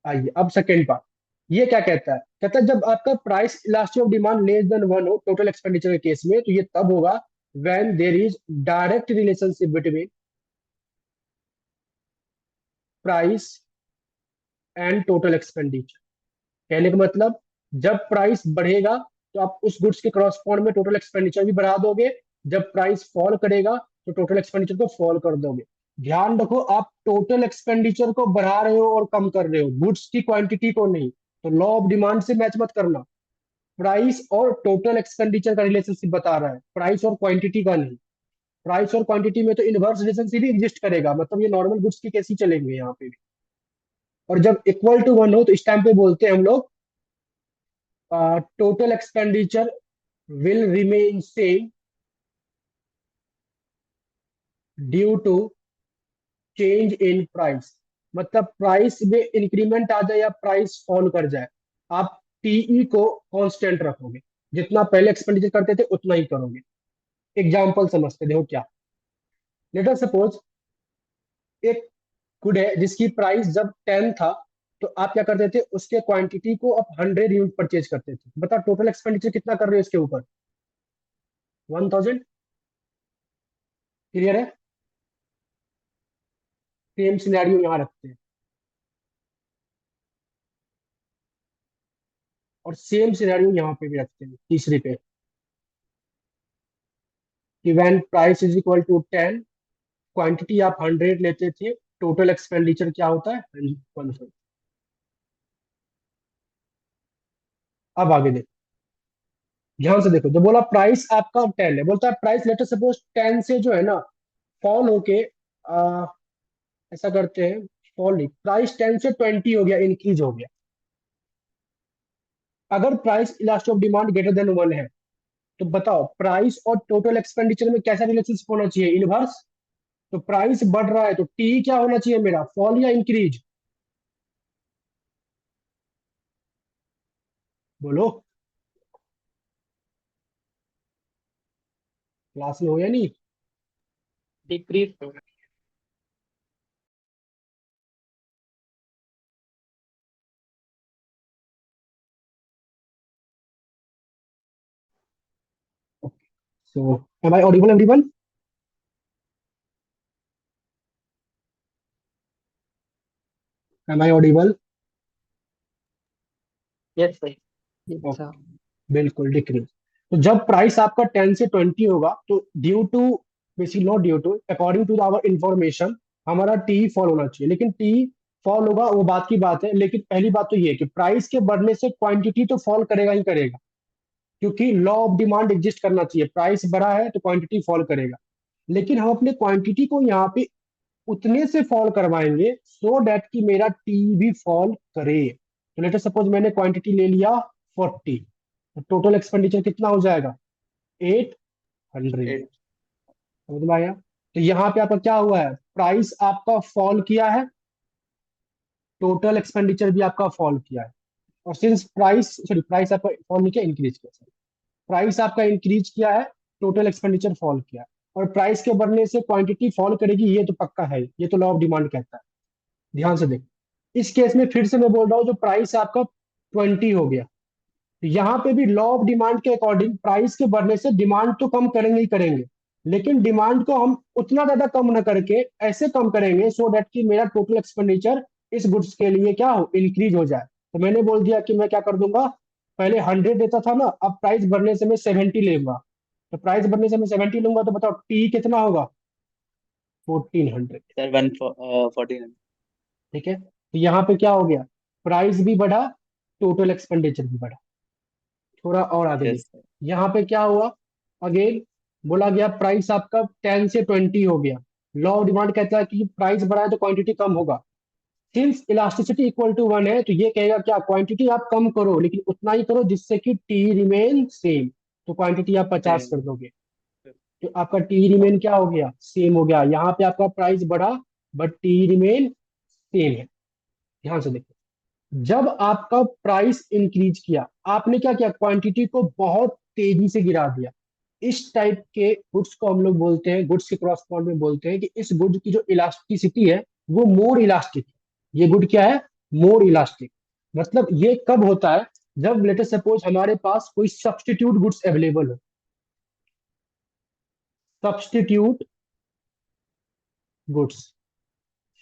आइए अब सेकेंड पार्ट, ये क्या कहता है, कहता है जब आपका price elasticity of demand less than 1 हो टोटल एक्सपेंडिचर के केस में, तो ये तब होगा when there is direct relationship between price and total expenditure। कहने का मतलब जब प्राइस बढ़ेगा तो आप उस गुड्स के क्रॉसपॉन्ड में टोटल एक्सपेंडिचर भी बढ़ा दोगे, जब प्राइस फॉल करेगा तो टोटल एक्सपेंडिचर को फॉल कर दोगे। ध्यान रखो आप टोटल एक्सपेंडिचर को बढ़ा रहे हो और कम कर रहे हो, गुड्स की क्वांटिटी को नहीं। तो लॉ ऑफ डिमांड से मैच मत करना, प्राइस और टोटल एक्सपेंडिचर का रिलेशनशिप बता रहा है, प्राइस और क्वांटिटी का नहीं। प्राइस और क्वांटिटी में तो इनवर्स रिलेशनशिप भी एग्जिस्ट करेगा, मतलब ये नॉर्मल गुड्स की कैसी चलेंगे यहाँ पे भी। और जब इक्वल टू वन हो तो इस टाइम पे बोलते हैं हम लोग total expenditure will remain same due to change in price. मतलब प्राइस में इंक्रीमेंट आ जाए या प्राइस फॉल कर जाए, आप टीई को कांस्टेंट रखोगे, जितना पहले एक्सपेंडिचर करते थे उतना ही करोगे। एग्जांपल समझते देखो क्या। लेट अस सपोज एक गुड है जिसकी प्राइस जब 10 था, तो आप क्या करते थे, उसके क्वांटिटी को आप 100 यूनिट परचेज करते थे। बता टोटल एक्सपेंडिचर कितना कर रहे हो इसके ऊपर? 1000। क्लियर है? सेम सिनेरियो यहाँ रखते हैं, और सेम सिनेरियो यहाँ पे भी रखते हैं तीसरे पे, कि when price is equal to 10, quantity आप 100 लेते थे, टोटल एक्सपेंडिचर क्या होता है? 100। अब आगे देखो, ध्यान से देखो, जो बोला प्राइस आपका 10 है, बोलता है प्राइस लेटर सपोज 10 से जो है ना फॉल होके ऐसा करते हैं, फॉल नहीं, प्राइस 10 से 20 हो गया, इंक्रीज हो गया। अगर price elastic of demand greater than 1 है, तो बताओ प्राइस और टोटल एक्सपेंडिचर में कैसा रिलेशनशिप होना चाहिए? इनवर्स। तो प्राइस बढ़ रहा है तो टी क्या होना चाहिए मेरा? फॉल या इंक्रीज? बोलो, क्लास में हो या नहीं? Decrease. So am I audible everyone? Am I audible? Yes sir. अच्छा। बिल्कुल डिक्रीज। तो जब प्राइस आपका 10 से 20 होगा, तो due to, basically not due to, according to our information, हमारा टी फॉल होना चाहिए। लेकिन टी फॉल होगा वो बात की बात है, लेकिन पहली बात तो ये है कि प्राइस के बढ़ने से क्वांटिटी तो फॉल करेगा ही करेगा, क्योंकि लॉ ऑफ डिमांड एग्जिस्ट करना चाहिए। प्राइस बढ़ा है तो क्वांटिटी फॉल करेगा, लेकिन हम अपने क्वांटिटी को यहाँ पे उतने से फॉल करवाएंगे सो डैट कि मेरा टी भी फॉल करे। तो लेटर सपोज मैंने क्वांटिटी ले लिया 40, तो टोटल एक्सपेंडिचर कितना हो जाएगा? 800। एट। समझ में आया? तो यहाँ पे आपका क्या हुआ है, प्राइस आपका फॉल किया है, टोटल एक्सपेंडिचर भी आपका फॉल किया है। और सिंस प्राइस, सॉरी प्राइस आपका फॉल नहीं किया, इंक्रीज किया, प्राइस आपका इंक्रीज किया है, टोटल एक्सपेंडिचर फॉल किया है। और प्राइस के बढ़ने से क्वांटिटी फॉल करेगी, ये तो पक्का है, ये तो लॉ ऑफ डिमांड कहता है। ध्यान से देखो, इस केस में फिर से मैं बोल रहा हूँ, जो प्राइस आपका 20 हो गया, तो यहाँ पे भी लॉ ऑफ डिमांड के अकॉर्डिंग प्राइस के बढ़ने से डिमांड तो कम करेंगे ही करेंगे, लेकिन डिमांड को हम उतना ज्यादा कम ना करके ऐसे कम करेंगे सो दैट कि मेरा टोटल एक्सपेंडिचर इस गुड्स के लिए क्या हो, इंक्रीज हो जाए। तो मैंने बोल दिया कि मैं क्या कर दूंगा, पहले 100 देता था ना, अब प्राइस बढ़ने से मैं 70 लूंगा। तो प्राइस बढ़ने से मैं 70 लूंगा, तो बताओ टी कितना होगा? 1400। सर 1400। ठीक है, तो यहाँ पे क्या हो गया, प्राइस भी बढ़ा, टोटल एक्सपेंडिचर भी बढ़ा। थोड़ा और आगे यस देखो, सर। यहाँ पे क्या हुआ, अगेन बोला गया प्राइस आपका 10 से 20 हो गया। लॉ ऑफ डिमांड कहता है कि प्राइस बढ़ा है तो क्वांटिटी कम होगा। सिंस इलास्टिसिटी इक्वल टू 1 है, तो ये कहेगा क्या, क्वांटिटी आप कम करो लेकिन उतना ही करो जिससे कि टी रिमेन सेम। तो क्वांटिटी आप 50 सेम। कर दोगे, तो आपका टी रिमेन क्या हो गया, सेम हो गया। यहाँ पे आपका प्राइस बढ़ा बट टी रिमेन सेम है। ध्यान से देखो, जब आपका प्राइस इंक्रीज किया, आपने क्या किया, क्वांटिटी को बहुत तेजी से गिरा दिया। इस टाइप के गुड्स को हम लोग बोलते हैं, गुड्स के क्रॉस पॉइंट में बोलते हैं कि इस गुड की जो इलास्टिसिटी है वो मोर इलास्टिक है। ये गुड क्या है, मोर इलास्टिक। मतलब ये कब होता है, जब लेटर सपोज हमारे पास कोई सब्सटीट्यूट गुड्स अवेलेबल हो। सब्सटीट्यूट गुड्स,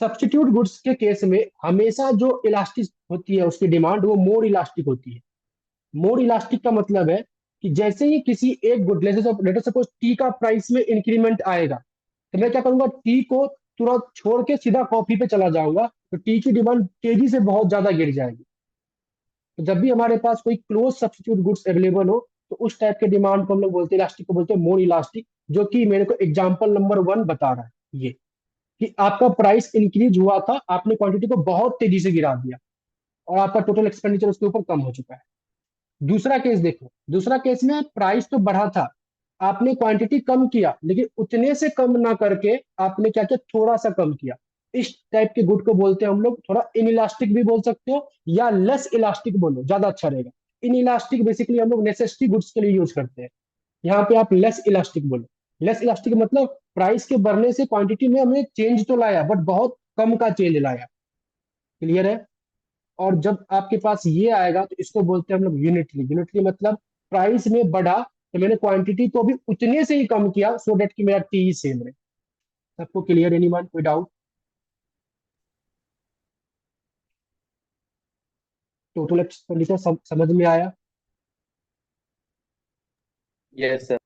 सब्सटीट्यूट गुड्स के केस में हमेशा जो इलास्टिक होती है उसकी डिमांड, वो मोर इलास्टिक होती है। मोर इलास्टिक का मतलब है कि जैसे ही किसी एक गुड, लेटर सपोज टी का प्राइस में इंक्रीमेंट आएगा, तो मैं क्या करूंगा, टी को तुरंत छोड़ के सीधा कॉफी पे चला जाऊंगा, तो टी की डिमांड तेजी से बहुत ज्यादा गिर जाएगी। तो जब भी हमारे पास कोई क्लोज सब्स्टिट्यूट गुड्स अवेलेबल हो, तो उस टाइप के डिमांड को हम लोग बोलते हैं, इलास्टिक को बोलते हैं मोर इलास्टिक, जो कि मेरे को एग्जाम्पल नंबर 1 बता रहा है ये, कि आपका प्राइस इंक्रीज हुआ था, आपने क्वांटिटी को बहुत तेजी से गिरा दिया और आपका टोटल एक्सपेंडिचर उसके ऊपर कम हो चुका है। दूसरा केस देखो, दूसरा केस में प्राइस तो बढ़ा था, आपने क्वांटिटी कम किया, लेकिन उतने से कम ना करके आपने क्या किया, थोड़ा सा कम किया। इस टाइप के गुड को बोलते हैं हम लोग, थोड़ा इनइलास्टिक भी बोल सकते हो या लेस इलास्टिक बोलो, ज्यादा अच्छा रहेगा। इनइलास्टिक बेसिकली हम लोग नेसेसिटी गुड्स के लिए यूज करते हैं, यहाँ पे आप लेस इलास्टिक बोलो। लेस इलास्टिक मतलब प्राइस के बढ़ने से क्वांटिटी में हमने चेंज तो लाया, बट बहुत कम का चेंज लाया। क्लियर है? और जब आपके पास ये आएगा तो इसको बोलते हैं हम लोग यूनिटरी। यूनिटरी मतलब प्राइस में बढ़ा तो मैंने क्वांटिटी तो भी उतने से ही कम किया, सो डेट कि मेरा टी सेम रहे। सबको क्लियर? एनीवन कोई डाउट? टोटल एक्सपेंडिचर समझ में आया? Yes sir.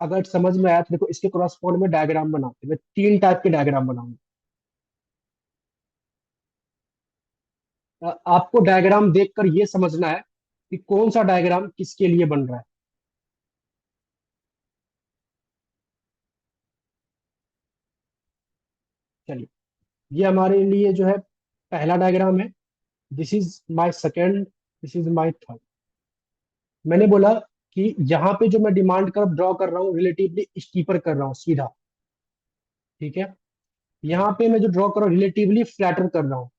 अगर समझ में आया तो देखो, इसके क्रॉसपोर्ड में डायग्राम बनाते हैं। मैं 3 टाइप के डायग्राम बनाऊंगा। आपको डायग्राम देखकर ये समझना है कि कौन सा डायग्राम किसके लिए बन रहा है। चलिए, ये हमारे लिए जो है पहला डायग्राम है। This is my second, this is my third. मैंने बोला कि यहाँ पे जो मैं डिमांड कर्व ड्रॉ कर रहा हूँ, रिलेटिवली स्टीपर कर रहा हूँ सीधा। ठीक है? यहाँ पे मैं जो ड्रॉ कर रहा हूँ, रिलेटिवली फ्लैटर कर रहा हूँ।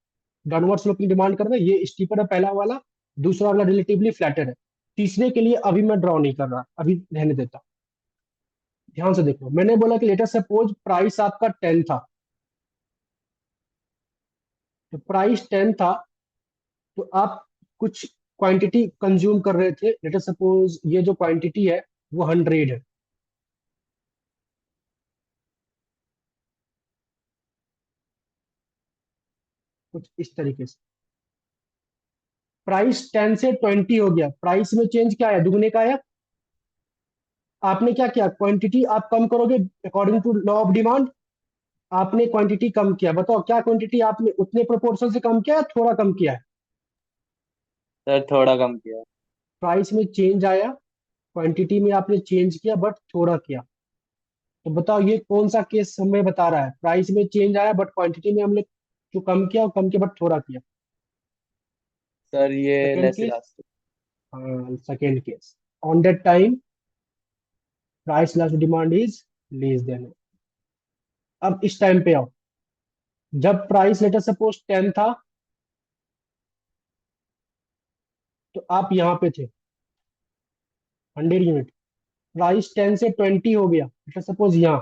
डाउनवर्ड स्लोपिंग डिमांड कर रहा है, ये स्टीपर है पहला वाला, दूसरा वाला रिलेटिवली फ्लैटर है। तीसरे के लिए अभी मैं ड्रॉ नहीं कर रहा, अभी रहने देता। ध्यान से देखो, मैंने बोला कि लेटर सपोज प्राइस आपका 10 था, तो प्राइस 10 था, तो आप कुछ क्वांटिटी कंज्यूम कर रहे थे। लेटर सपोज ये जो क्वांटिटी है वो 100 है। कुछ इस तरीके से प्राइस 10 से 20 हो गया, प्राइस में चेंज क्या है, दुगने का आया। आपने क्या किया, क्वांटिटी आप कम करोगे according to law of demand. आपने क्वांटिटी कम किया, बताओ क्या क्वांटिटी आपने उतने प्रोपोर्शन से कम किया है, थोड़ा कम किया है? सर थोड़ा कम किया। प्राइस में चेंज आया, क्वांटिटी में आपने चेंज किया बट थोड़ा किया। तो बताओ ये कौन सा केस हमें बता रहा है, प्राइस में चेंज आया बट क्वांटिटी में हमने जो कम किया वो कम किया बट थोड़ा किया। सर ये सेकेंड लेस केस? इलास्टिक। हाँ, second case. On that time price less demand is less than. अब इस टाइम पे आओ, जब प्राइस लेटर सपोज 10 था, तो आप यहाँ पे थे 100 यूनिट। प्राइस 10 से 20 हो गया, लेटर सपोज यहाँ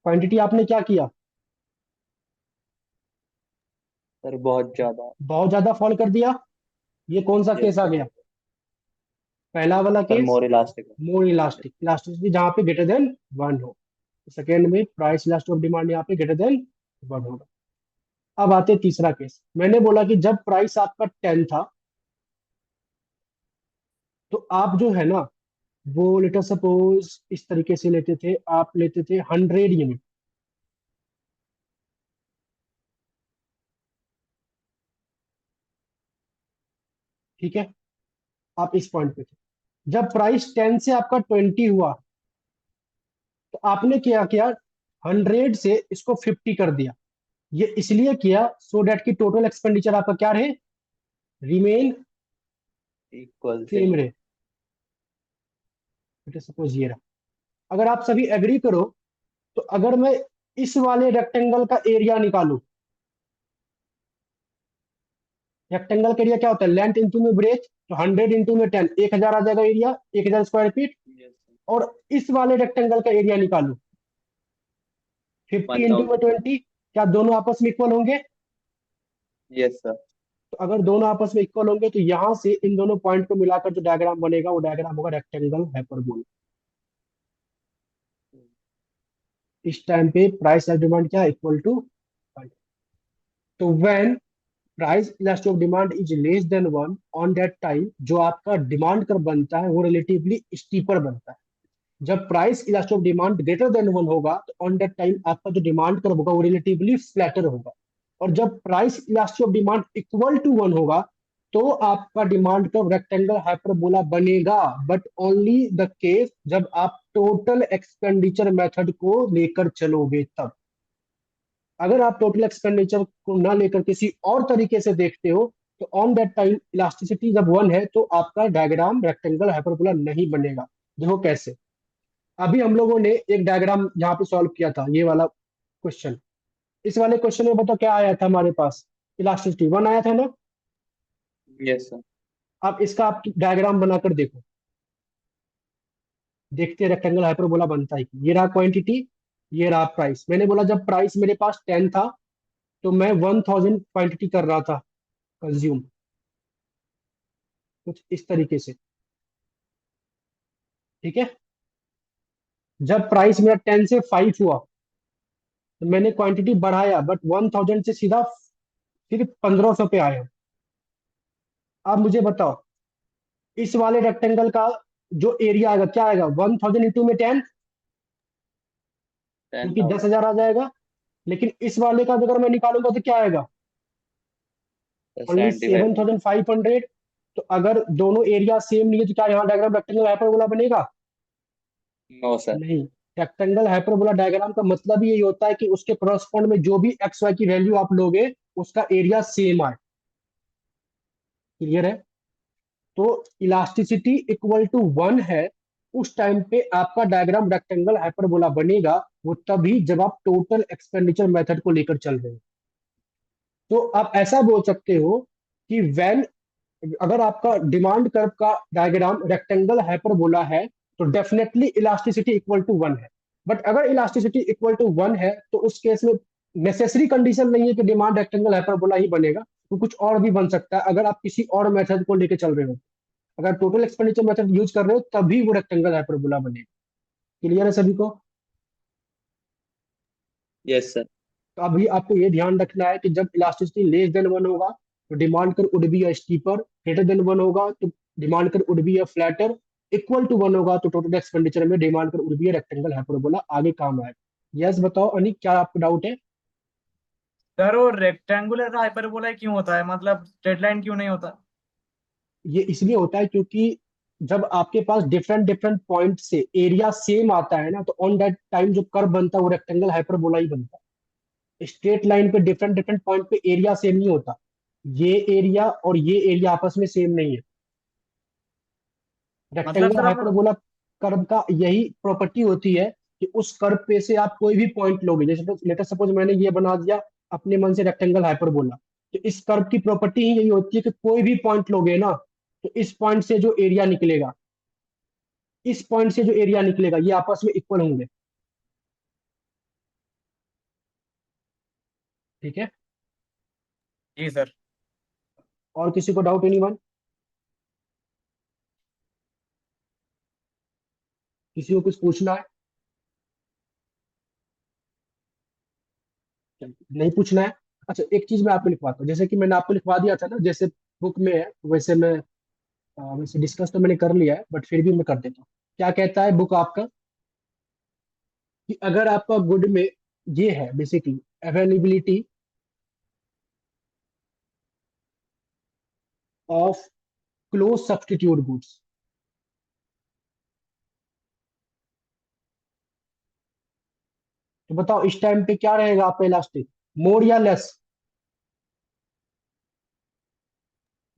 क्वांटिटी आपने क्या किया, सर बहुत ज्यादा। बहुत ज्यादा फॉल कर दिया। ये कौन सा यस केस आ सर। गया, पहला वाला सर केस? मोर इलास्टिक। मोर इलास्टिक, इलास्टिसिटी जहाँ पे ग्रेटर देन 1 हो। सेकेंड में प्राइस इलास्टिक ऑफ डिमांड यहाँ पे ग्रेटर देन 1 होगा। अब आते हैं तीसरा केस। मैंने बोला कि जब प्राइस आपका 10 था, तो आप जो है ना, वो लेटर सपोज इस तरीके से लेते थे, आप लेते थे 100 यूनिट। ठीक है? आप इस पॉइंट पे थे। जब प्राइस 10 से आपका 20 हुआ, तो आपने क्या किया, 100 से इसको 50 कर दिया। ये इसलिए किया सो डैट कि टोटल एक्सपेंडिचर आपका क्या रहे, रिमेन इक्वल से। सेम रहे। सपोज ये रहा। अगर आप सभी एग्री करो, तो अगर मैं इस वाले रेक्टेंगल का एरिया निकालूं, रेक्टेंगल का एरिया क्या होता है, लेंथ इंटू में ब्रेथ, तो 100 इंटू में 10, 1000 आ जाएगा area, 1000 square feet. Yes sir. और इस वाले रेक्टेंगल का एरिया निकालूं, 50 इंटू में 1000। 20, क्या दोनों आपस में इक्वल होंगे? Yes sir. तो अगर दोनों आपस में इक्वल होंगे, तो यहां से इन दोनों पॉइंट को मिलाकर जो डायग्राम बनेगा, वो डायग्राम होगा रेक्टेंगल हाइपरबोला। इस टाइम पे प्राइस और डिमांड क्या इक्वल टू 1। तो when price elastic of demand is less than 1, on that time जो आपका डिमांड कर बनता है वो रिलेटिवली स्टीपर बनता है। जब price elastic of demand greater than 1 होगा, तो ऑन दैट टाइम आपका जो डिमांड कर होगा वो रिलेटिवली फ्लैटर होगा। और जब price elasticity of demand equal to 1 होगा तो आपका डिमांड कर्व रेक्टेंगल हाइपरबोला बनेगा, बट ओनली द केस जब आप टोटल एक्सपेंडिचर मेथड को लेकर चलोगे तब। अगर आप टोटल एक्सपेंडिचर को ना लेकर किसी और तरीके से देखते हो तो ऑन दैट टाइम इलास्टिसिटी जब 1 है तो आपका डायग्राम रेक्टेंगल हाइपरबोला नहीं बनेगा। देखो कैसे। अभी हम लोगों ने एक डायग्राम यहाँ पे सॉल्व किया था, ये वाला क्वेश्चन। इस वाले क्वेश्चन में बताओ क्या आया था हमारे पास, इलास्टिसिटी 1 आया था ना। Yes sir. अब इसका आप डायग्राम बनाकर देखो, देखते हैं रेक्टेंगल हाइपरबोला बनता है कि। ये रहा क्वांटिटी, ये रहा प्राइस। मैंने बोला जब प्राइस मेरे पास 10 था तो मैं 1000 क्वांटिटी कर रहा था कंज्यूम, कुछ इस तरीके से। ठीक है। जब प्राइस मेरा 10 से 5 हुआ तो मैंने क्वांटिटी बढ़ाया, बट 1000 से सीधा फिर 1500 पे आया। अब मुझे बताओ इस वाले रेक्टेंगल का जो एरिया आएगा क्या आएगा, 1000 इंटू में 10, क्योंकि 10,000। 10,000 आ जाएगा। लेकिन इस वाले का अगर मैं निकालूंगा तो क्या आएगा, ओनली 75। 7,500। तो अगर दोनों एरिया सेम नहीं है तो क्या यहाँ डायग्राम रेक्टेंगल हाइपरबोला बनेगा? No sir. नहीं। रेक्टेंगल हाइपरबोला डायग्राम का मतलब ही यही होता है कि उसके करस्पॉन्ड में जो भी एक्स वाई की वैल्यू आप लोगे उसका एरिया सेम आए। क्लियर है? तो इलास्टिसिटी इक्वल टू 1 है उस टाइम पे आपका डायग्राम रेक्टेंगल हाइपरबोला बनेगा, वो तभी जब आप टोटल एक्सपेंडिचर मेथड को लेकर चल रहे हो। तो आप ऐसा बोल सकते हो कि व्हेन, अगर आपका डिमांड कर्व का डायग्राम रेक्टेंगल हाइपरबोला है तो डेफिनेटली इलास्टिसिटी इक्वल टू 1 है। बट अगर इलास्टिसिटी इक्वल टू 1 है तो उस केस में नेसेसरी कंडीशन नहीं है कि डिमांड रेक्टेंगल हाइपरबोला ही बनेगा, तो कुछ और भी बन सकता है अगर आप किसी और मेथड को लेकर चल रहे हो। अगर टोटल एक्सपेंडिचर मेथड यूज कर रहे हो तभी वो रेक्टेंगल हाइपरबोला बनेगा। क्लियर है सभी को? Yes sir. तो अभी आपको ये ध्यान रखना है कि जब इलास्टिसिटी लेस देन 1 होगा तो demand curve would be a steeper, greater than 1 होगा तो demand curve would be a flatter, equal to 1 होगा तो टोटल एक्सपेंडिचर में demand curve would be a rectangle hyperbola आगे काम आएगा। यस बताओ अनिक, क्या आपको डाउट है? सर वो रेक्टेंगुलर हाइपरबोला क्यों होता है, मतलब स्ट्रेट लाइन क्यों नहीं होता? ये इसलिए होता है क्योंकि जब आपके पास डिफरेंट डिफरेंट पॉइंट से एरिया सेम आता है ना तो ऑन दैट टाइम जो कर्व बनता है वो रेक्टेंगल हाइपरबोला ही बनता है। स्ट्रेट लाइन पे डिफरेंट डिफरेंट पॉइंट पे एरिया सेम नहीं होता। ये एरिया और ये एरिया आपस में सेम नहीं है। मतलब रेक्टेंगल सर हम। हाइपरबोला कर्व का यही प्रॉपर्टी होती है कि उस कर्व पे से आप कोई भी पॉइंट लोगे, जैसे लेटर सपोज मैंने ये बना दिया अपने मन से रेक्टेंगल हाइपरबोला, तो इस कर्व की प्रॉपर्टी ही यही होती है कि कोई भी पॉइंट लोगे ना तो इस पॉइंट से जो एरिया निकलेगा, इस पॉइंट से जो एरिया निकलेगा ये आपस में इक्वल होंगे। ठीक है। जी सर। और किसी को डाउट एनीवन? किसी को कुछ पूछना है? नहीं पूछना है? अच्छा एक चीज मैं आपको लिखवाता हूँ, जैसे कि मैंने आपको लिखवा दिया था ना, जैसे बुक में है वैसे मैं, वैसे डिस्कस तो मैंने कर लिया है बट फिर भी मैं कर देता हूँ। क्या कहता है बुक आपका कि अगर आपका गुड में ये है basically availability of close substitute goods, तो बताओ इस टाइम पे क्या रहेगा आपका इलास्टिक, मोर या लेस?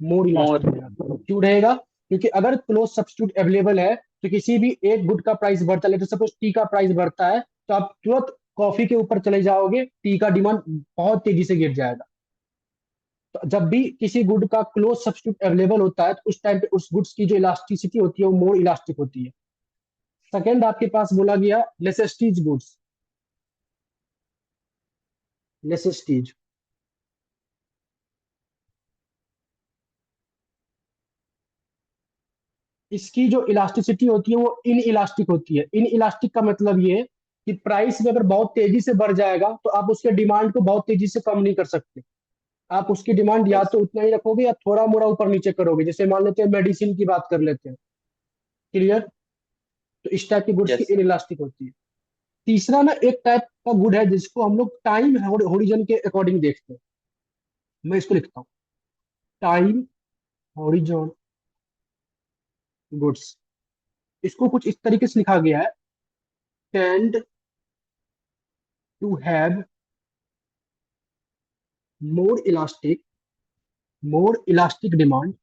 मोर मोर। इलास्टिक रहेगा। क्यों रहेगा? क्योंकि अगर क्लोज सब्स्टिट्यूट अवेलेबल है तो किसी भी एक गुड का प्राइस बढ़ता है, सपोज टी का प्राइस बढ़ता है तो आप तुरंत कॉफी के ऊपर चले जाओगे, टी का डिमांड बहुत तेजी से गिर जाएगा। तो जब भी किसी गुड का क्लोज सब्स्टिट्यूट अवेलेबल होता है तो उस टाइम पे उस गुड्स की जो इलास्टिसिटी होती है वो मोर इलास्टिक होती है। सेकंड आपके पास बोला गया नेसेसिटीज गुड्स, नेसेसिटीज, इसकी जो इलास्टिसिटी होती है वो इन इलास्टिक होती है। इन इलास्टिक का मतलब ये है कि प्राइस में अगर बहुत तेजी से बढ़ जाएगा तो आप उसके डिमांड को बहुत तेजी से कम नहीं कर सकते। आप उसकी डिमांड या यस। तो उतना ही रखोगे या थोड़ा मोड़ा ऊपर नीचे करोगे। जैसे मान लेते हैं मेडिसिन की बात कर लेते हैं। क्लियर? तो इस टाइप की गुड्स की यस इन सर। इलास्टिक होती है। तीसरा ना एक टाइप का गुड है जिसको हम लोग टाइम होरिजन के अकॉर्डिंग देखते हैं। मैं इसको लिखता हूँ, टाइम हॉरिजॉन गुड्स। इसको कुछ इस तरीके से लिखा गया है, tend to have more elastic demand,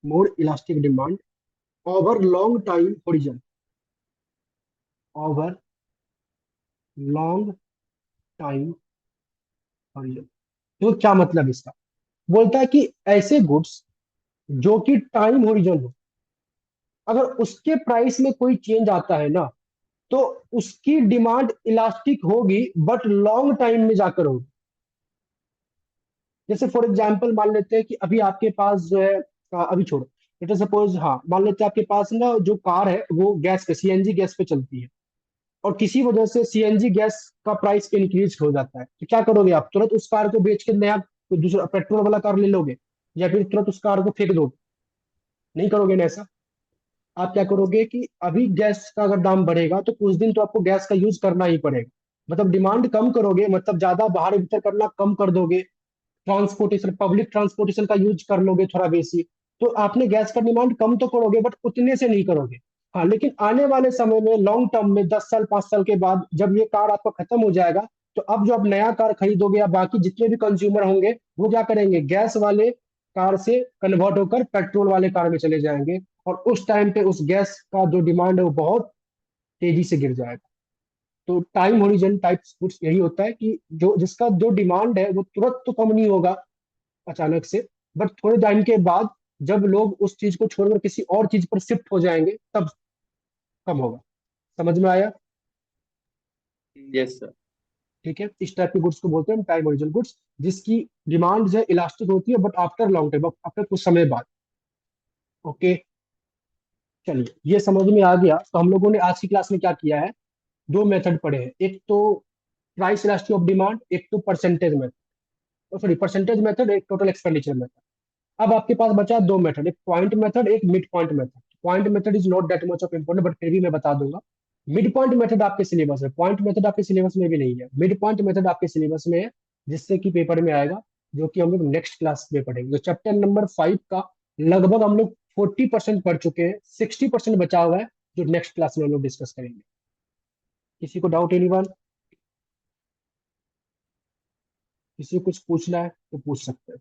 more elastic demand over long time horizon, over long time horizon. तो क्या मतलब इसका? बोलता है कि ऐसे गुड्स जो कि टाइम हॉरिजन हो, अगर उसके प्राइस में कोई चेंज आता है ना, तो उसकी डिमांड इलास्टिक होगी बट लॉन्ग टाइम में जाकर होगी। जैसे फॉर एग्जांपल मान लेते हैं कि अभी आपके पास जो है, अभी छोड़ो, लेट अस सपोज, हाँ मान लेते हैं आपके पास ना जो कार है वो गैस पे, सीएनजी गैस पे चलती है, और किसी वजह से सीएनजी गैस का प्राइस इंक्रीज हो जाता है, तो क्या करोगे आप? तुरंत उस कार को बेच के नया कोई दूसरा पेट्रोल वाला कार ले लोगे, या फिर तुरंत उस कार को फेंक दोगे? नहीं करोगे ना ऐसा। आप क्या करोगे कि अभी गैस का अगर दाम बढ़ेगा तो कुछ दिन तो आपको गैस का यूज करना ही पड़ेगा, मतलब डिमांड कम करोगे, मतलब ज्यादा बाहर भीतर करना कम कर दोगे, ट्रांसपोर्टेशन, पब्लिक ट्रांसपोर्टेशन का यूज कर लोगे थोड़ा बेसी, तो आपने गैस का डिमांड कम तो करोगे बट उतने से नहीं करोगे। हाँ, लेकिन आने वाले समय में लॉन्ग टर्म में 10 साल 5 साल के बाद जब ये कार आपका खत्म हो जाएगा, तो अब जो आप नया कार खरीदोगे या बाकी जितने भी कंज्यूमर होंगे वो क्या करेंगे, गैस वाले कार से कन्वर्ट होकर पेट्रोल वाले कार में चले जाएंगे, और उस टाइम पे उस गैस का जो डिमांड है वो बहुत तेजी से गिर जाएगा। तो टाइम होरिजन टाइप्स कुछ यही होता है कि जो जिसका जो डिमांड है वो तुरंत तो कम नहीं होगा अचानक से, बट थोड़े टाइम के बाद जब लोग उस चीज को छोड़कर किसी और चीज पर शिफ्ट हो जाएंगे तब कम होगा। समझ में आया? Yes sir. ठीक है, इस टाइप के गुड्स को बोलते हैं टाइम ओरिजिन गुड्स, जिसकी डिमांड जो है इलास्टिक होती है but after long time, after कुछ समय बाद। ओके, चलिए ये समझ में आ गया। तो हम लोगों ने आज की क्लास में क्या किया है, दो मेथड पढ़े हैं, एक तो प्राइस इलास्टिक ऑफ डिमांड, एक तो percentage method, sorry percentage method, एक टोटल एक्सपेंडिचर मेथड। अब आपके पास बचा दो मेथड, एक पॉइंट मेथड, एक mid point method. Point method is not that much of important, but फिर भी मैं बता दूंगा। मिड पॉइंट मेथड आपके सिलेबस है, पॉइंट मेथड आपके सिलेबस में भी नहीं है, मिड पॉइंट मेथड आपके सिलेबस में है, जिससे कि पेपर में आएगा, जो कि हम लोग नेक्स्ट क्लास में पढ़ेंगे। तो चैप्टर नंबर 5 का लगभग हम लोग 40% पढ़ चुके हैं, 60% बचा हुआ है, जो नेक्स्ट क्लास में हम लोग डिस्कस करेंगे। किसी को डाउट, एनीवन? किसी को कुछ पूछना है तो पूछ सकते हैं।